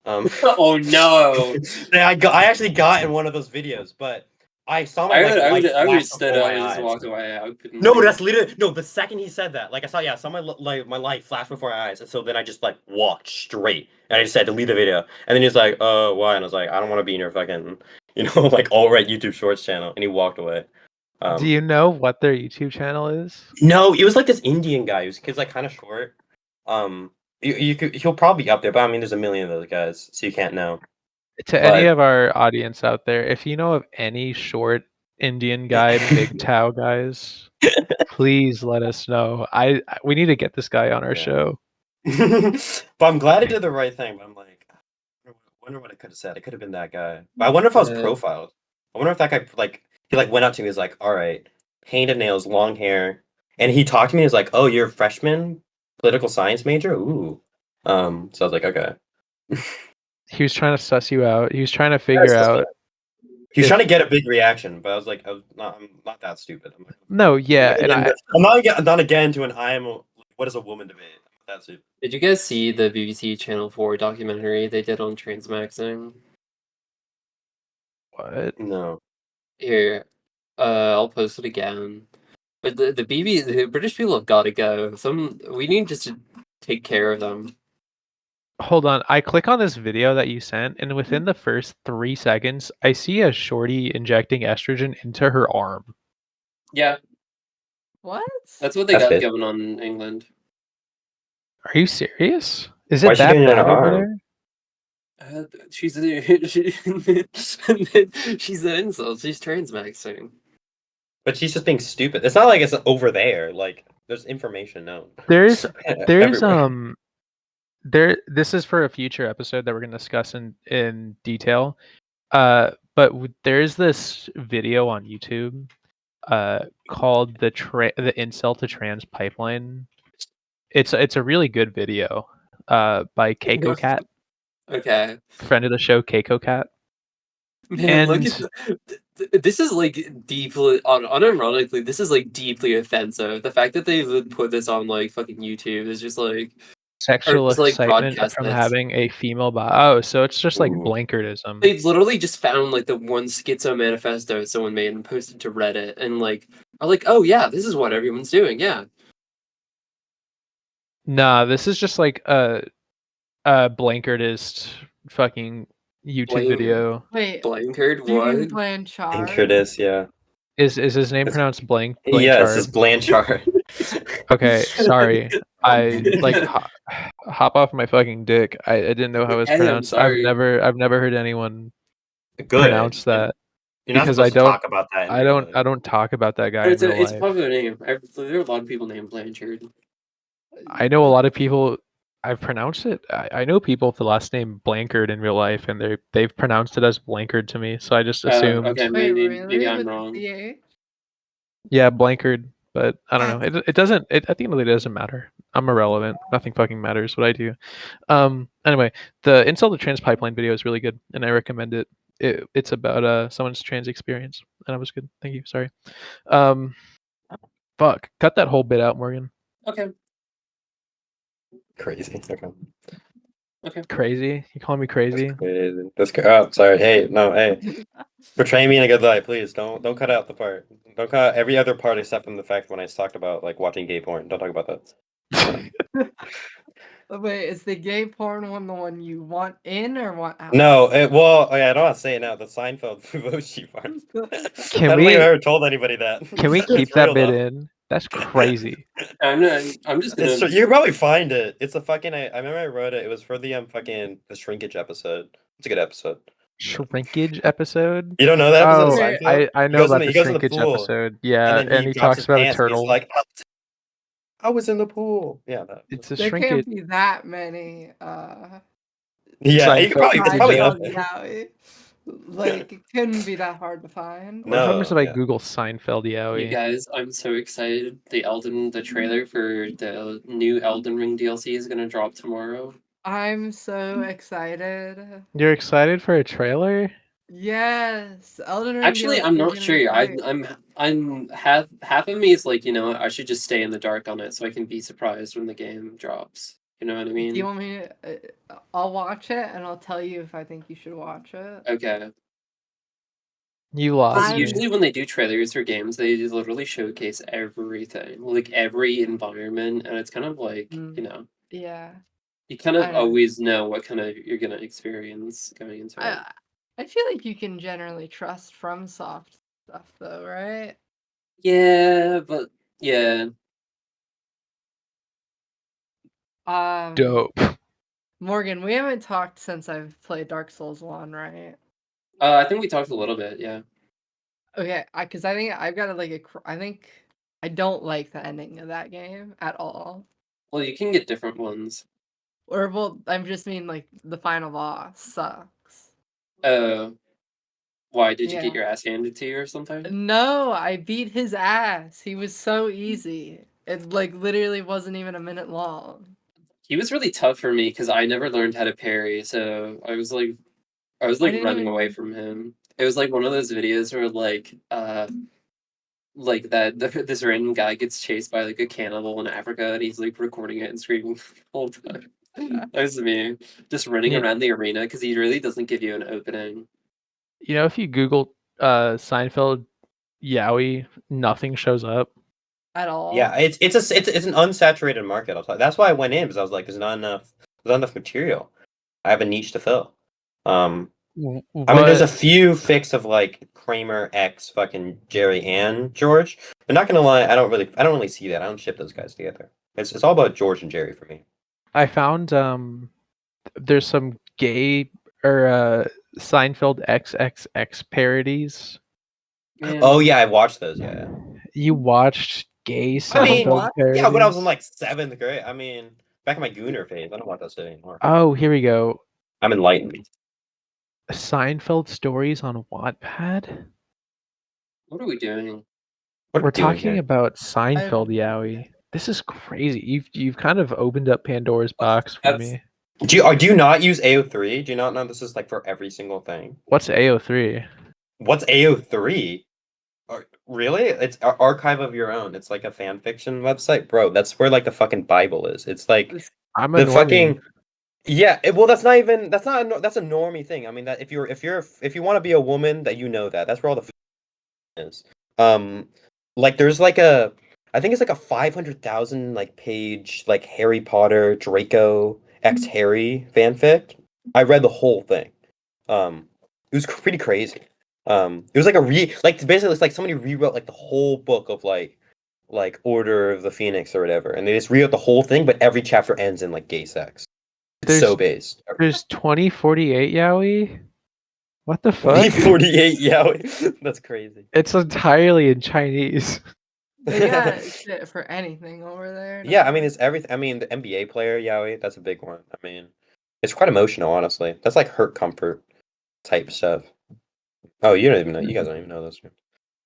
Oh no. I actually got in one of those videos, but I saw my life I would have flash stood before up my and just eyes. walked away. I couldn't No, like, that's literally no. The second he said that, like I saw my light flash before my eyes, and so then I just like walked straight, and I just said delete the video, and then he's like, why?" And I was like, "I don't want to be in your fucking, like alt-right YouTube Shorts channel," and he walked away. Do you know what their YouTube channel is? No, it was like this Indian guy whose kid's like kind of short. He'll probably be up there, but I mean, there's a million of those guys, so you can't know. To any of our audience out there, if you know of any short Indian guy, big Tao guys, please let us know. We need to get this guy on our show. But I'm glad I did the right thing. But I'm like, I wonder what I could have said. It could have been that guy. But I wonder if I was profiled. I wonder if that guy he went up to me. He was like, "All right, painted nails, long hair," and he talked to me. He was like, "Oh, you're a freshman, political science major." Ooh. So I was like, "Okay." He was trying to suss you out. He was trying to figure out. He was trying to get a big reaction, but I was like, I'm not that stupid. No, yeah, and I'm not again into an what is a woman debate. I'm not that stupid. Did you guys see the BBC Channel 4 documentary they did on transmaxxing? What? No. Here, I'll post it again. But the British people have got to go. We need just to take care of them. Hold on. I click on this video that you sent, and within the first 3 seconds, I see a shorty injecting estrogen into her arm. Yeah. What? That's what they got going on in England. Are you serious? Is it that bad over there? She's an insult. She's transmaxing. But she's just being stupid. It's not like it's over there. Like there's information known. There's Everywhere. this is for a future episode that we're going to discuss in detail. But there's this video on YouTube called the incel to trans pipeline. It's a really good video by Keiko Cat. Okay. Friend of the show, Keiko Cat. Man, look at this is like deeply unironically, this is like deeply offensive. The fact that they would put this on like fucking YouTube is just like sexual excitement from having a female body. Oh, so it's just like blankardism. They literally just found like the one schizo manifesto someone made and posted to Reddit and like are like, oh yeah, this is what everyone's doing, yeah. Nah, this is just like a blankardist fucking YouTube video. Wait, Blankard? Do you What? mean Blanchard? Blankardist, yeah. Is his name pronounced Blanchard? Yes, it's Blanchard. Okay, sorry. I like hop off my fucking dick. I didn't know how it's pronounced. I've never heard anyone pronounce that. You're not supposed to talk about that. I don't talk about that guy in real life. It's a popular name. There are a lot of people named Blanchard. I know a lot of people. I've pronounced it. I know people with the last name Blankard in real life, and they've pronounced it as Blankard to me. So I just assumed. Okay, Wait, maybe I'm With wrong. the CH? Yeah, Blankard. But I don't know. It doesn't. At the end of the day, it doesn't matter. I'm irrelevant. Nothing fucking matters what I do. Anyway, the Install the Trans Pipeline video is really good, and I recommend it. It's about someone's trans experience, and it was good. Thank you. Sorry. Fuck. Cut that whole bit out, Morgan. Okay. Crazy. Okay. Crazy? You calling me crazy? That's crazy. Oh, sorry. Hey, no, hey. Portray me in a good light, please. Don't cut out the part. Don't cut out every other part except from the fact when I talked about like watching gay porn. Don't talk about that. Wait, is the gay porn one the one you want in or want out? No, well, I don't want to say it now. The Seinfeld Fuboshi part. I don't think I've ever told anybody that. Can we keep that bit in? That's crazy. I'm just gonna. You can probably find it. It's a fucking. I remember I wrote it. It was for the the shrinkage episode. It's a good episode. Shrinkage episode? You don't know that episode? Oh, of Seinfeld? I know about the shrinkage episode. Yeah, and he talks about a turtle. He's like, I was in the pool. Yeah, it's a there shrinkage. Can't be that many. Yeah, you could probably. It's probably up there. Yaoi. Like, it couldn't be that hard to find. What happens if I Google Seinfeld Yaoi? You guys, I'm so excited. The trailer for the new Elden Ring DLC is gonna drop tomorrow. I'm so excited. You're excited for a trailer? Yes, Elden Ring. Actually, I'm not sure. I'm half of me is like, you know, I should just stay in the dark on it so I can be surprised when the game drops. You know what I mean? Do you want me to? I'll watch it and I'll tell you if I think you should watch it. Okay. You lost. Usually when they do trailers for games, they literally showcase everything, like every environment, and it's kind of like, you know. Yeah. You kind of always know what kind of you're gonna experience going into it. I feel like you can generally trust FromSoft stuff, though, right? Yeah, but yeah. Dope. Morgan, we haven't talked since I've played Dark Souls 1, right? I think we talked a little bit, yeah. Okay, because I think I've got I think I don't like the ending of that game at all. Well, you can get different ones. Or, well, I just mean, like, the final boss sucks. Why, did you get your ass handed to you or something? No, I beat his ass. He was so easy. It, like, literally wasn't even a minute long. He was really tough for me because I never learned how to parry, so I was like running away from him. It was like one of those videos where like this random guy gets chased by like a cannibal in Africa and he's like recording it and screaming the whole time. That was me just running around the arena because he really doesn't give you an opening. You know, if you Google Seinfeld Yaoi, nothing shows up at all. Yeah, it's an unsaturated market. That's why I went in, because I was like, there's not enough material. I have a niche to fill. I mean, there's a few fics of like Kramer, X, fucking Jerry, and George. But not gonna lie, I don't really see that. I don't ship those guys together. It's all about George and Jerry for me. I found there's some gay or Seinfeld XXX parodies. Oh yeah, I watched those. Yeah. You watched gay Seinfeld parodies? Yeah, when I was in like 7th grade. I mean, back in my Gooner phase. I don't watch that shit anymore. Oh, here we go. I'm enlightened. Seinfeld stories on Wattpad? What are we doing? We're talking about Seinfeld Yaoi. This is crazy. You've kind of opened up Pandora's box for me. Do you not use AO3? Do you not know this is like for every single thing? What's AO3? What's AO3? Really? It's an archive of your own. It's like a fan fiction website, bro. That's where like the fucking Bible is. It's like I'm a fucking. Yeah, well, that's a normie thing. I mean, that if you want to be a woman, that you know that's where all the is. Like there's like I think it's like a 500,000 like page like Harry Potter Draco X Harry fanfic. I read the whole thing. It was pretty crazy. It was like basically it's like somebody rewrote like the whole book of like Order of the Phoenix or whatever, and they just rewrote the whole thing, but every chapter ends in like gay sex. It's so based. There's 2048 Yaoi. What the fuck? 2048 Yaoi. That's crazy. It's entirely in Chinese. They got shit for anything over there. Yeah, I mean it's everything. I mean the NBA player Yaoi, that's a big one. I mean, it's quite emotional, honestly. That's like hurt comfort type stuff. Oh, you don't even know. You guys don't even know this.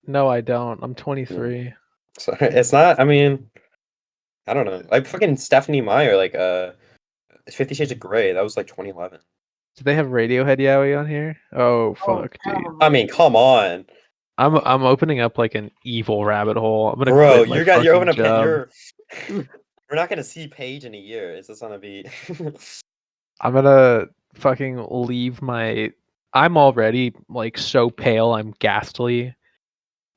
No, I don't. I'm 23. So it's not. I mean, I don't know. Like fucking Stephanie Meyer, like 50 Shades of Grey. That was like 2011. Do they have Radiohead Yaoi on here? Oh Oh, fuck, dude. I mean, come on, I'm opening up like an evil rabbit hole. I'm gonna bro. quit my You're fucking opening up. job. We're not gonna see Paige in a year. It's just gonna be. I'm gonna fucking leave my. I'm already like so pale. I'm ghastly.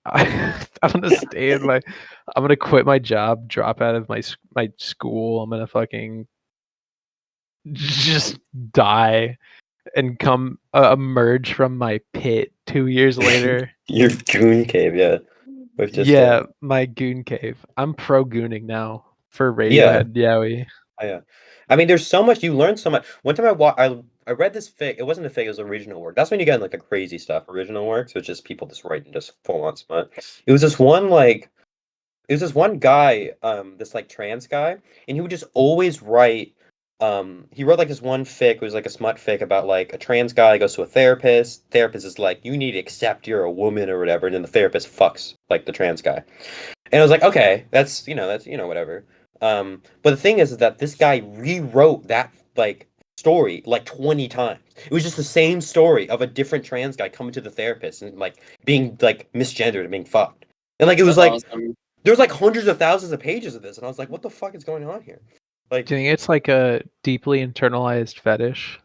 I'm gonna stay in my. I'm gonna quit my job. Drop out of my school. I'm gonna fucking just die and come emerge from my pit 2 years later. Your goon cave, yeah. We've just Yeah, my goon cave. I'm pro gooning now for Yeah. Radiohead Yaoi. Yeah. I mean, there's so much you learn so much. One time I read this fic. It wasn't a fic. It was original work. That's when you get like the crazy stuff. Original work. So it's just people just writing just full on smut. It was this one like it was this one guy, this like trans guy, and he would just always write. He wrote like this one fic. It was like a smut fic about like a trans guy goes to a therapist. Therapist is like, you need to accept you're a woman or whatever, and then the therapist fucks like the trans guy. And I was like, okay, that's whatever. But the thing is that this guy rewrote that like story like 20 times. It was just the same story of a different trans guy coming to the therapist and like being like misgendered and being fucked. And like it was That's like awesome. there was like hundreds of thousands of pages of this, and I was like, what the fuck is going on here? Like, Do you think it's like a deeply internalized fetish?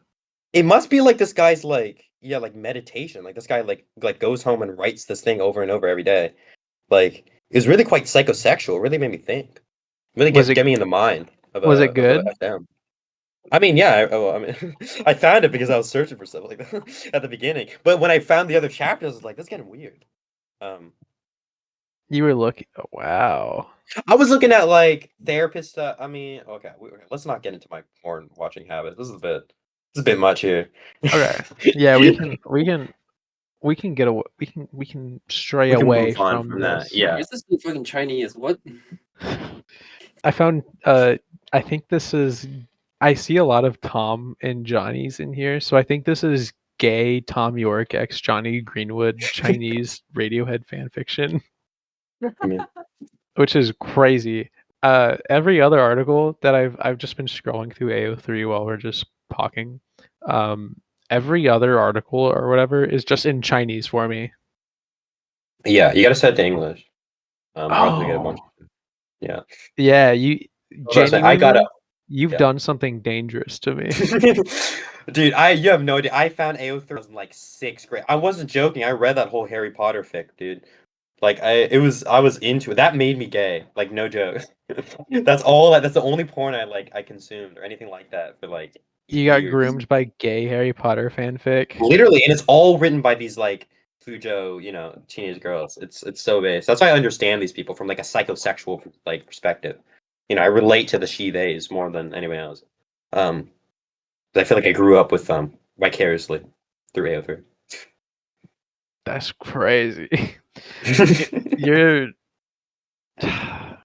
it must be like this guy's like, yeah, like meditation. Like this guy like goes home and writes this thing over and over every day. Like it was really quite psychosexual. It really made me think. Really get me in the mind of Was a it good? FM. I mean, yeah. I mean, I found it because I was searching for stuff like that at the beginning. But when I found the other chapters, I was like, "This is getting weird." You were looking. Oh, wow. I was looking at like therapist stuff. I mean, okay, let's not get into my porn watching habit. This is a bit much here. Okay. Yeah, we can get away. We can stray We can away move on from from that. this. Yeah. Where's this in fucking Chinese? What? I found. I think this is. I see a lot of Tom and Johnny's in here, so I think this is gay Tom York x Johnny Greenwood Chinese Radiohead fan fiction, I mean, which is crazy. Every other article that I've just been scrolling through AO3 while we're just talking. Every other article or whatever is just in Chinese for me. yeah, you got to set it to English. Or else we get a bunch. Yeah. Yeah, you I gotta. You've done something dangerous to me. Dude, you have no idea. I found AO3 in like 6th grade. I wasn't joking. I read that whole Harry Potter fic, dude. Like I was into it. That made me gay. Like no joke. That's the only porn I consumed or anything like that for like You got years. groomed by gay Harry Potter fanfic. Literally, and it's all written by these like Fujo, teenage girls. It's so base. That's why I understand these people from like a psychosexual like perspective. I relate to the she-theys more than anyone else. I feel like I grew up with them vicariously through AO3. That's crazy. You're I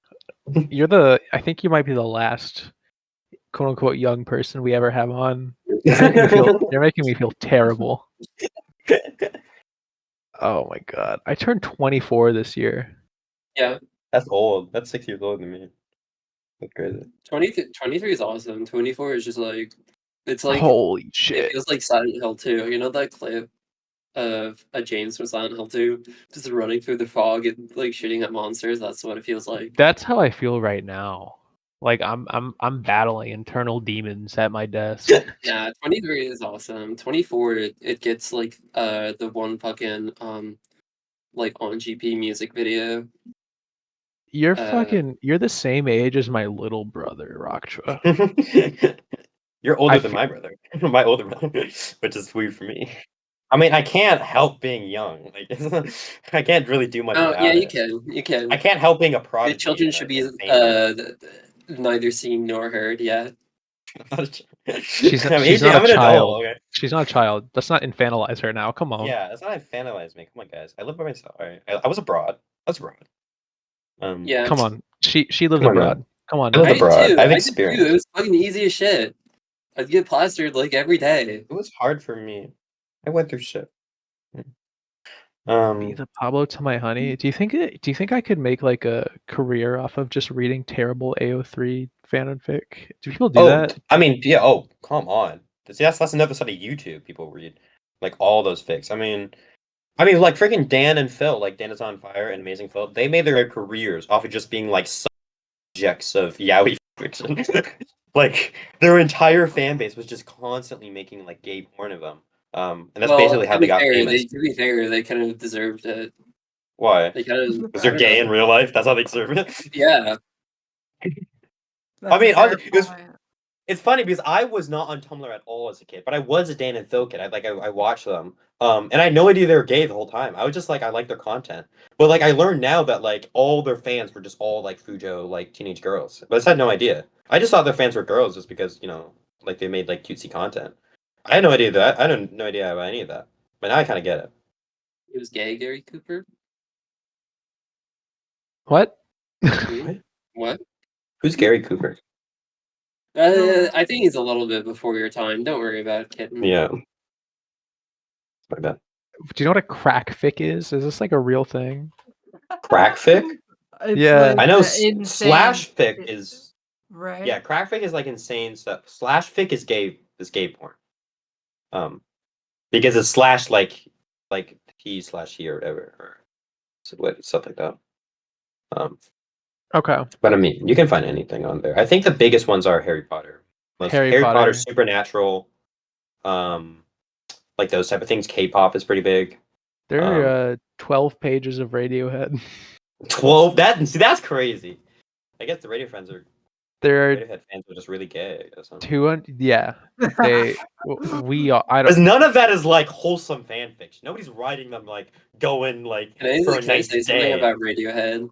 think you might be the last quote unquote young person we ever have on. You're making me feel terrible. Oh my god. I turned 24 this year. Yeah. That's old. That's 6 years older than me. That's crazy. 23 is awesome. 24 is just like, it's like, holy shit. It feels like Silent Hill 2. You know that clip of a James from Silent Hill 2 just running through the fog and like shooting at monsters? That's what it feels like. That's how I feel right now. Like I'm battling internal demons at my desk. Yeah, 23 is awesome. 24, it gets like the one fucking like on GP music video. You're the same age as my little brother, Rocktra. You're older than my brother. My older brother, which is weird for me. I mean, I can't help being young. Like, I can't really do much about yeah, it. you can. You can. I can't help being a prodigy. The children should be neither seen nor heard yet. She's not a child. Okay? She's not a child. Let's not infantilize her now. Come on. Yeah, let's not infantilize me. Come on, guys. I live by myself. All right. I was abroad. Yeah. Come on. She lived abroad. Come on. I lived abroad. I've experienced. It was fucking easy as shit. I'd get plastered like every day. It was hard for me. I went through shit. Be the Pablo to my honey. Do you think I could make like a career off of just reading terrible AO3 fanfic? Do people do that? I mean, yeah. Oh, come on. See, that's another side of YouTube. People read like all those fics. I mean, like freaking Dan and Phil, like Dan is on Fire and Amazing Phil. They made their careers off of just being like subjects of yaoi fiction. Like their entire fan base was just constantly making like gay porn of them. And that's basically how they got famous. To be fair, they kind of deserved it. Why? They kind of because they're gay in real life. That's how they deserve it. Yeah. I mean, it's funny because I was not on Tumblr at all as a kid, but I was a Dan and Phil kid. I watched them. And I had no idea they were gay the whole time. I was just like, I like their content. But like I learned now that like all their fans were just all like Fujo, like teenage girls. But I had no idea. I just thought their fans were girls just because, like they made like cutesy content. I had no idea that. I had no idea about any of that. But now I kinda get it. It was gay, Gary Cooper. What? What? Who's Gary Cooper? I think he's a little bit before your time. Don't worry about it, kitten. Yeah. My bad. Do you know what a crack fic is? Is this like a real thing? Crack fic? Yeah. I know slash fic is right. Yeah, crack fic is like insane stuff. Slash fic is gay porn. Because it's slash like he/he or whatever, or stuff like that. Okay. But I mean, you can find anything on there. I think the biggest ones are Harry Potter. Harry Potter, Supernatural, like those type of things. K-pop is pretty big. There are 12 pages of Radiohead. 12? That's crazy. I guess the Radiohead fans are just really gay. I guess, huh? 200. Yeah, we are. I don't. Because none of that is like wholesome fan fiction. Nobody's writing them like going like for a nice day. Something about Radiohead.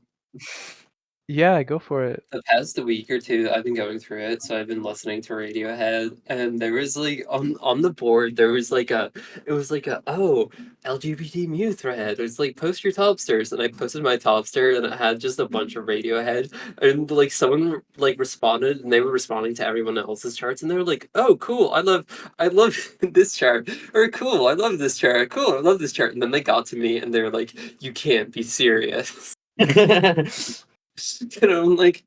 Yeah, go for it. The past week or two, I've been going through it, so I've been listening to Radiohead, and there was like on the board, there was like LGBT Mew thread. It was like post your topsters, and I posted my topster, and it had just a bunch of Radiohead, and like someone like responded, and they were responding to everyone else's charts, and they were like, "Oh, cool, I love this chart," or "Cool, I love this chart," "Cool, I love this chart," and then they got to me, and they were like, "You can't be serious." And I'm like,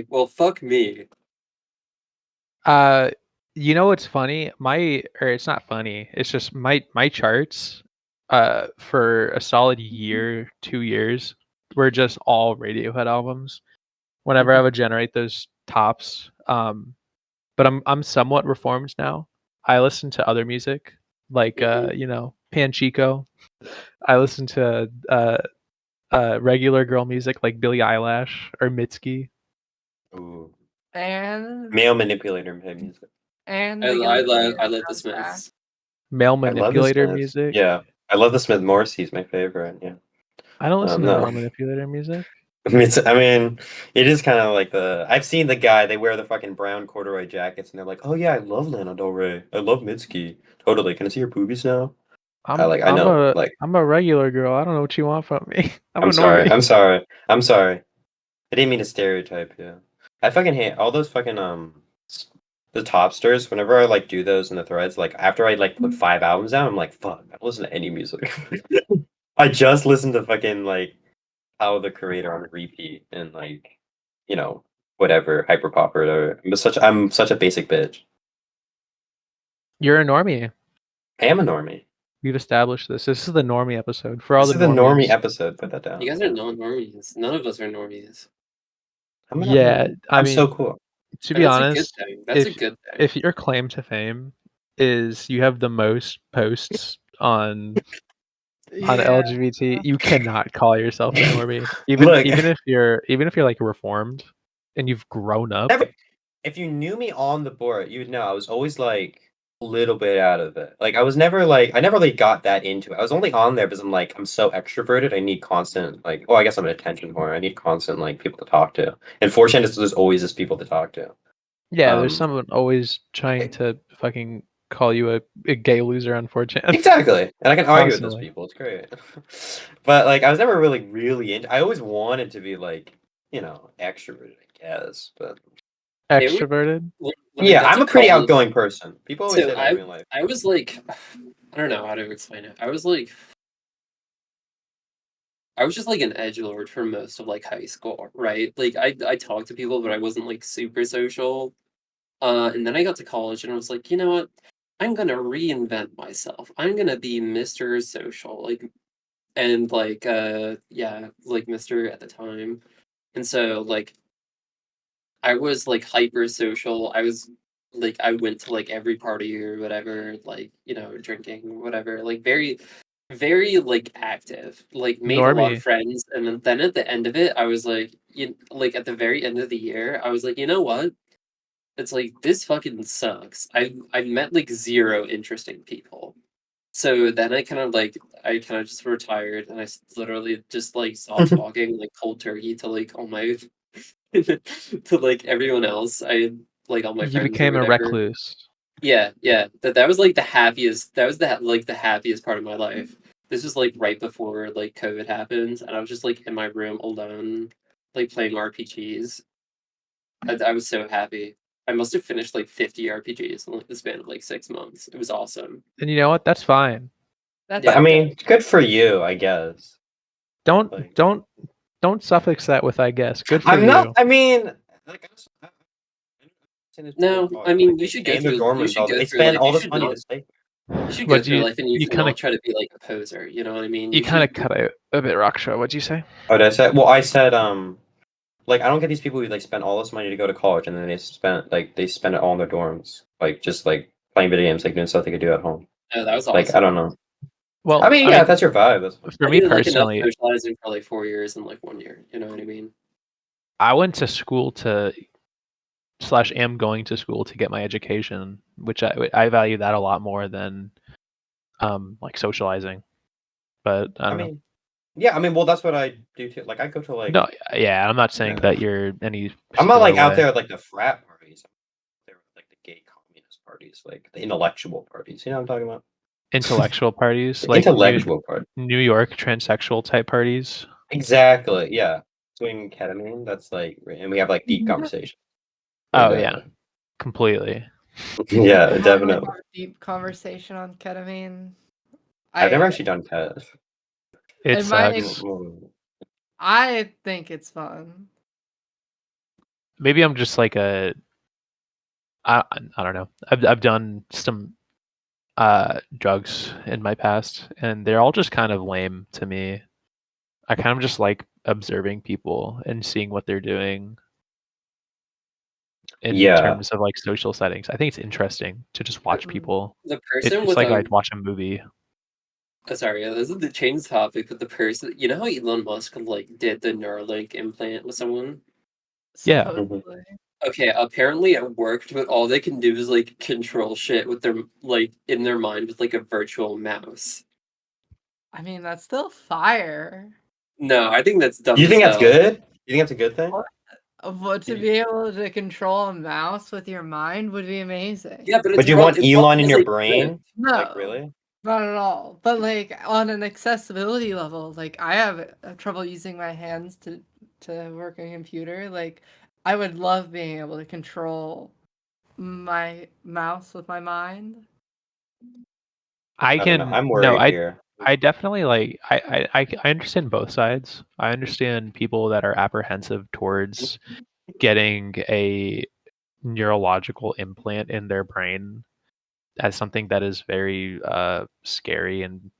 well, fuck me. You know what's funny? It's not funny. It's just my charts, for a solid year, 2 years, were just all Radiohead albums. Whenever I would generate those tops, but I'm somewhat reformed now. I listen to other music, like Panchico. I listen to regular girl music like Billie Eilish or Mitski. Ooh. And male manipulator music. And I love the Smiths. Male manipulator music. Yeah, I love the Smith Morrissey's my favorite. Yeah, I don't listen to male manipulator music. I mean, it is kind of like I've seen the guy. They wear the fucking brown corduroy jackets, and they're like, "Oh yeah, I love Lana Del Rey. I love Mitski. Totally. Can I see your boobies now?" I'm a regular girl. I don't know what you want from me. I'm sorry. I'm sorry. I didn't mean to stereotype. Yeah, I fucking hate all those fucking the topsters. Whenever I like do those in the threads, like after I like put 5 albums down, I'm like, fuck, I don't listen to any music. I just listen to fucking like How the Creator on repeat and like, whatever, hyperpop or whatever. I'm such a basic bitch. You're a normie. I am a normie. We've established this. This is the normie episode for all this the normies. This is the normie episode. Put that down. You guys are not normies. None of us are normies. I'm so cool. To be honest, that's a good thing. If your claim to fame is you have the most posts on LGBT, you cannot call yourself a normie. Even if you're like reformed and you've grown up. If you knew me on the board, you would know I was always like a little bit out of it. Like I never really got that into it. I was only on there because I'm so extroverted. I need constant I guess I'm an attention whore. I need constant people to talk to. And 4chan there's always just people to talk to. Yeah, there's someone always trying to fucking call you a gay loser on 4chan. Exactly. And I can argue with those people. It's great. But I was never really into I always wanted to be extroverted, I guess, but extroverted? Yeah, I'm a pretty outgoing person. People always say that in real life. I was I don't know how to explain it. I was I was just like an edgelord for most of like high school, right? Like I talked to people, but I wasn't like super social. And then I got to college and I was like, you know what? I'm gonna reinvent myself. I'm gonna be Mr. Social, like, and like yeah, like Mr. at the time. And so like I was like hyper social. I was like I went to like every party or whatever, like, you know, drinking or whatever, like very like active, like made a lot of Normie. friends. And then at the end of it, I was like, like at the very end of the year, I was like, you know what? It's like this fucking sucks. I met like zero interesting people. So then I kind of just retired and literally just like stopped talking like cold turkey to like all my to like everyone else. I like all my You friends or became a whatever. recluse. Yeah, yeah. That was like the happiest. That was the happiest part of my life. This was like right before like COVID happened, and I was just like in my room alone, like playing RPGs. I was so happy. I must have finished like 50 RPGs in like the span of like 6 months. It was awesome. And you know what? That's fine. That's Yeah. I mean, good for you, I guess. Don't Like, don't suffix that with I guess. Good for I'm you. not. I mean, like, No, I mean you should go in their through. dorm You rooms should all day. go They through spend life. all You this should money not. to stay. You should go But through you life, and you you should kind of not try to be like a poser. You know what I mean? you kind should. of cut out a bit, Rocktra. What'd you say? Oh, did I say? Well, I said like I don't get these people who like spend all this money to go to college and then they spend it all in their dorms, like just like playing video games, like doing stuff they could do at home. Oh, that was Like I don't awesome. know. Well, I mean, yeah, if that's your vibe. That's fine. for I me did like enough personally, socializing for like 4 years in like 1 year. You know what I mean? I went to school to / am going to school to get my education, which I value that a lot more than like socializing. But I I don't know. mean, yeah, I mean, well, that's what I do too. Like I go to like No, yeah, I'm not saying Yeah. that you're any I'm not particular like out way. there at, like the frat parties. I'm there with like the gay communist parties, like the intellectual parties. You know what I'm talking about? Intellectual parties, The like intellectual part. New York transsexual type parties. Exactly. Yeah. Doing ketamine. That's like, and we have like deep conversation. And Oh yeah, completely. yeah, I definitely. have a deep conversation on ketamine. I've never actually done ket. It In my- sucks. I think it's fun. Maybe I'm just like I don't know. I've done some drugs in my past and they're all just kind of lame to me. I kind of just like observing people and seeing what they're doing in Yeah. terms of like social settings. I think it's interesting to just watch people. The It's person just with like I'd watch a movie. sorry, this is the change topic, but the person, you know how Elon Musk like did the Neuralink implant with someone? Yeah. Supposedly. Okay, apparently it worked, but all they can do is like control shit with their like in their mind with like a virtual mouse. I mean, that's still fire. No, I think that's dumb. You as think that's hell. good? You think that's a good thing? But to be able to control a mouse with your mind would be amazing. Yeah, but But it's do you wrong. want It's wrong Elon in because, your like, brain? No, Like really? not at all. But like on an accessibility level, like I have trouble using my hands to work a computer. Like I would love being able to control my mouse with my mind. I I don't know. can I'm no, worried here. I definitely like I understand both sides. I understand people that are apprehensive towards getting a neurological implant in their brain as something that is very scary and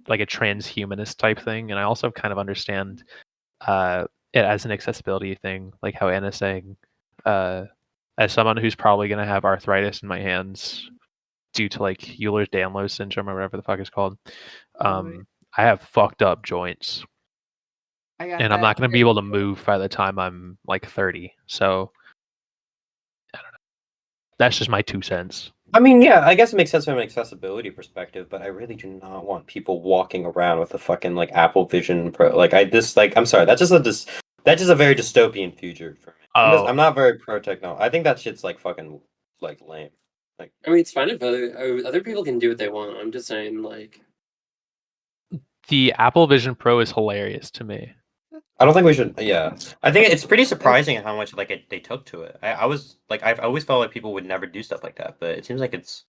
like a transhumanist type thing. And I also kind of understand it as an accessibility thing, like how Anna's saying, as someone who's probably going to have arthritis in my hands due to like Ehlers-Danlos syndrome or whatever the fuck it's called. I have fucked up joints. And I'm not going to be able to move by the time I'm like 30. So I don't know. That's just my 2 cents. I mean, yeah, I guess it makes sense from an accessibility perspective, but I really do not want people walking around with a fucking like Apple Vision Pro. Like I'm sorry, that's just a very dystopian future for me. I'm not very pro techno. I think that shit's like fucking like lame. Like I mean, it's fine if other people can do what they want. I'm just saying, like, the Apple Vision Pro is hilarious to me. I don't think we should. Yeah, I think it's pretty surprising how much like they took to it. I was like, I've always felt like people would never do stuff like that, but it seems like it's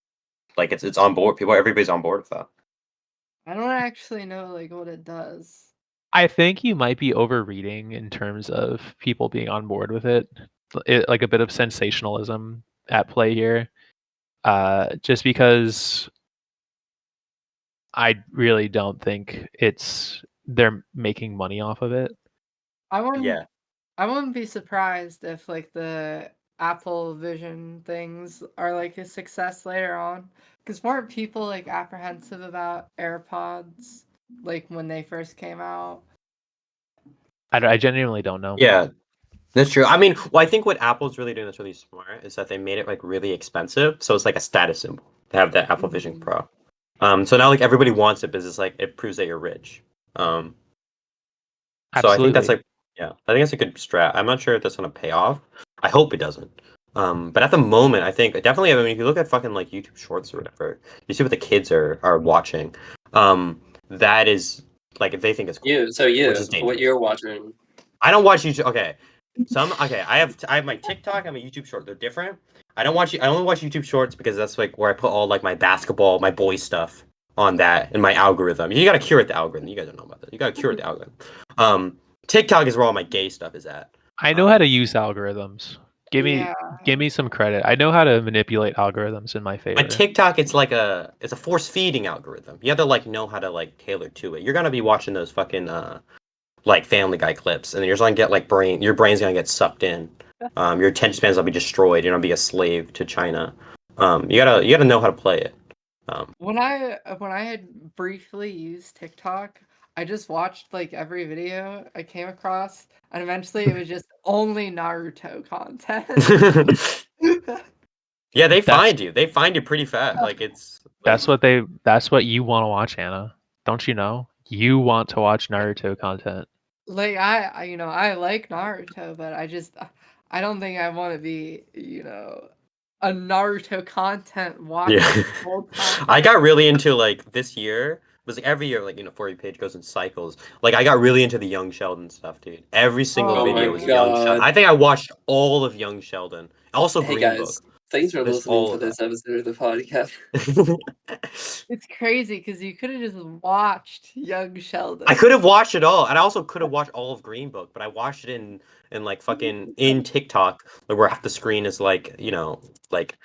on board. Everybody's on board with that. I don't actually know like what it does. I think you might be overreading in terms of people being on board with it. Like a bit of sensationalism at play here. Just because I really don't think they're making money off of it. I wouldn't. Yeah. I wouldn't be surprised if like the Apple Vision things are like a success later on. Because weren't people like apprehensive about AirPods like when they first came out? I genuinely don't know. Yeah, that's true. I mean, well, I think what Apple's really doing that's really smart is that they made it like really expensive, so it's like a status symbol to have the Apple Vision Pro. So now like everybody wants it because it's like it proves that you're rich. So I think that's Absolutely. like, yeah, I think that's a good strat. I'm not sure if that's gonna pay off. I hope it doesn't. But at the moment, I think definitely. I mean, if you look at fucking like YouTube Shorts or whatever, you see what the kids are watching. That is like if they think it's cool, which is What dangerous. you're watching? I don't watch YouTube. Okay, I have my TikTok and my YouTube Short. They're different. I only watch YouTube Shorts because that's like where I put all like my basketball, my boy stuff on that in my algorithm. You gotta curate the algorithm. You guys don't know about that. You gotta curate the algorithm. TikTok is where all my gay stuff is at. I know how to use algorithms. Give me some credit. I know how to manipulate algorithms in my favor. But TikTok, it's a force feeding algorithm. You have to like know how to like tailor to it. You're gonna be watching those fucking like Family Guy clips, and you're just gonna get like your brain's gonna get sucked in. Your attention span's gonna be destroyed. You're gonna be a slave to China. You gotta know how to play it. When I had briefly used TikTok, I just watched like every video I came across, and eventually it was just only Naruto content. Yeah, they find you. They find you pretty fast. Like it's. Like, that's what you want to watch, Anna. Don't you know? You want to watch Naruto content. Like I like Naruto, but I don't think I want to be, a Naruto content watcher yeah. the whole time. I got really into like this year. It was like every year, like For You page goes in cycles. Like I got really into the Young Sheldon stuff, dude. Every single Oh video my was Young Sheldon. God. I think I watched all of Young Sheldon. Also Hey Green guys, Book. thanks for There's listening all to of this episode of the podcast. that. It's crazy because you could have just watched Young Sheldon. I could have watched it all, and I also could have watched all of Green Book, but I watched it in like fucking in TikTok, like where half the screen is like like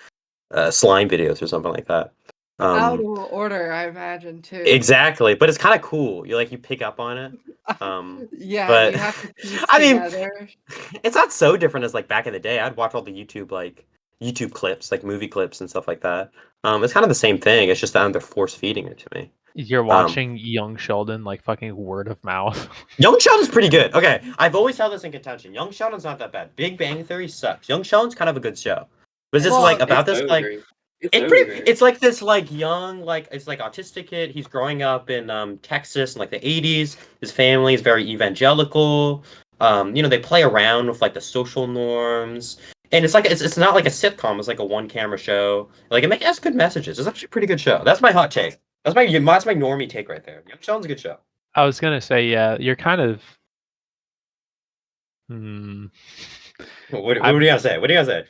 slime videos or something like that. Out of order, I imagine too. Exactly, but it's kind of cool. You pick up on it. Yeah, But you have to piece I mean, together. it's not so different as like back in the day. I'd watch all the YouTube clips, like movie clips and stuff like that. It's kind of the same thing. It's just that they're force feeding it to me. You're watching Young Sheldon like fucking word of mouth. Young Sheldon's pretty good. Okay, I've always held this in contention. Young Sheldon's not that bad. Big Bang Theory sucks. Young Sheldon's kind of a good show. But it's just like about this like it's like this like young like it's like autistic kid. He's growing up in Texas in like the 80s. His family is very evangelical. They play around with like the social norms. And it's like it's not like a sitcom. It's like a one camera show. Like it has good messages. It's actually a pretty good show. That's my hot take. That's my normie take right there. Young Sheldon's a good show. I was gonna say, yeah, you're kind of. What are you gonna say? What are you gonna say?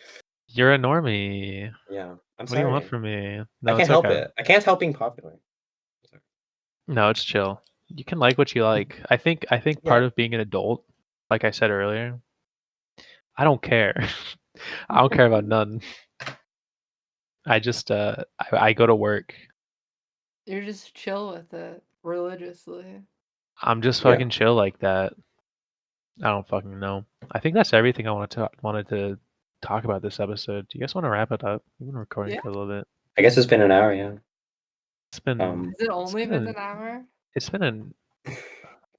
You're a normie. Yeah, I'm What sorry. do you want from me? No, I can't it's help okay. it. I can't help being popular. No, it's chill. You can like what you like. I think part of being an adult, like I said earlier, I don't care. I don't care about none. I just I go to work. You're just chill with it religiously. I'm just fucking chill like that. I don't fucking know. I think that's everything I wanted to talk about this episode. Do you guys want to wrap it up? We've been recording for a little bit. I guess it's been an hour, yeah. It's been Has it only been an hour? It's been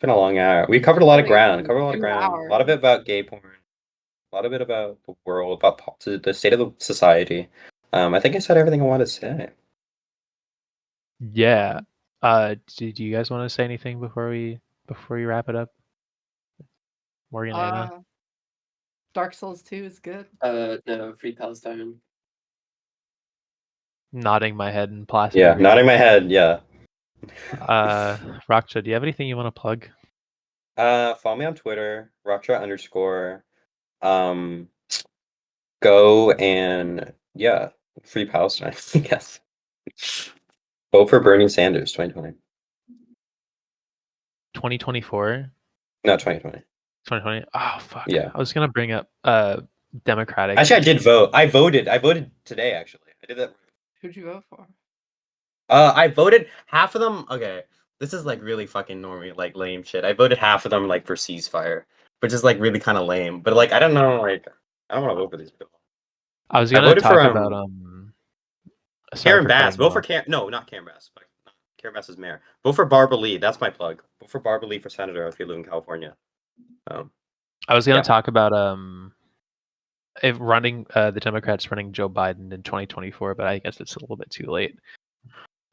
a long hour. We covered a lot of ground. A lot of it about gay porn. A lot of it about the world, about the state of the society. I think I said everything I wanted to say. Yeah. Do you guys want to say anything before we wrap it up? Morgan, Anna? Dark Souls 2 is good. No, Free Palestine. Nodding my head in placid. Yeah, nodding my head, yeah. Rocktra, do you have anything you want to plug? Follow me on Twitter, Rocktra _. Go and Free Palestine, I guess. Vote for Bernie Sanders 2020. 2024? No, 2020. 2020? Oh fuck. Yeah. I was gonna bring up Democratic. Actually, I did vote. I voted today. Actually, I did that. Who'd you vote for? I voted half of them. Okay, this is like really fucking normie, like lame shit. I voted half of them like for ceasefire, which is like really kind of lame. But like, I don't know, like, I don't want to vote for these people. I was gonna voted talk for, about sorry Karen for Bass. cutting you Vote for off. No, not Karen Bass. Karen Bass is mayor. Vote for Barbara Lee. That's my plug. Vote for Barbara Lee for senator if you live in California. I was gonna yeah. talk about if running the Democrats running Joe Biden in 2024, but I guess it's a little bit too late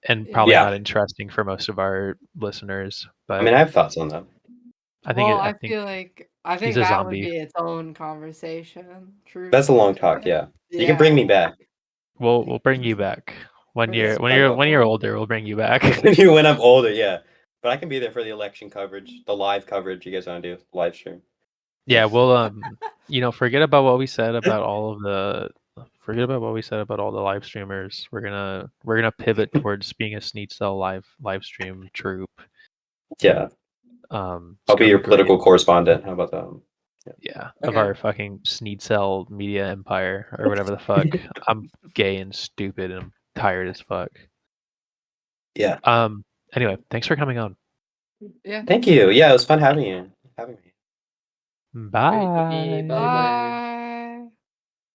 and probably Yeah. not interesting for most of our listeners. But I mean, I have thoughts on that. I think Well, I I think feel like I he's think a that would zombie. be its own conversation. True. That's a long talk. Yeah. You can bring me back. We'll bring you back when Yeah. you're older. We'll bring you back. When I'm older, yeah. But I can be there for the election coverage, the live coverage. You guys want to do live stream? Yeah, we'll forget about what we said about all of the forget about what we said about all the live streamers. We're gonna pivot towards being a Sneed Cell live stream troupe. Yeah. It's I'll be gonna your great. political correspondent. How about that? Yeah, of our fucking Sneed Cell media empire or whatever the fuck. I'm gay and stupid and I'm tired as fuck. Yeah. Anyway, thanks for coming on. Yeah. Thank you. Yeah, it was fun having you. Bye. Bye.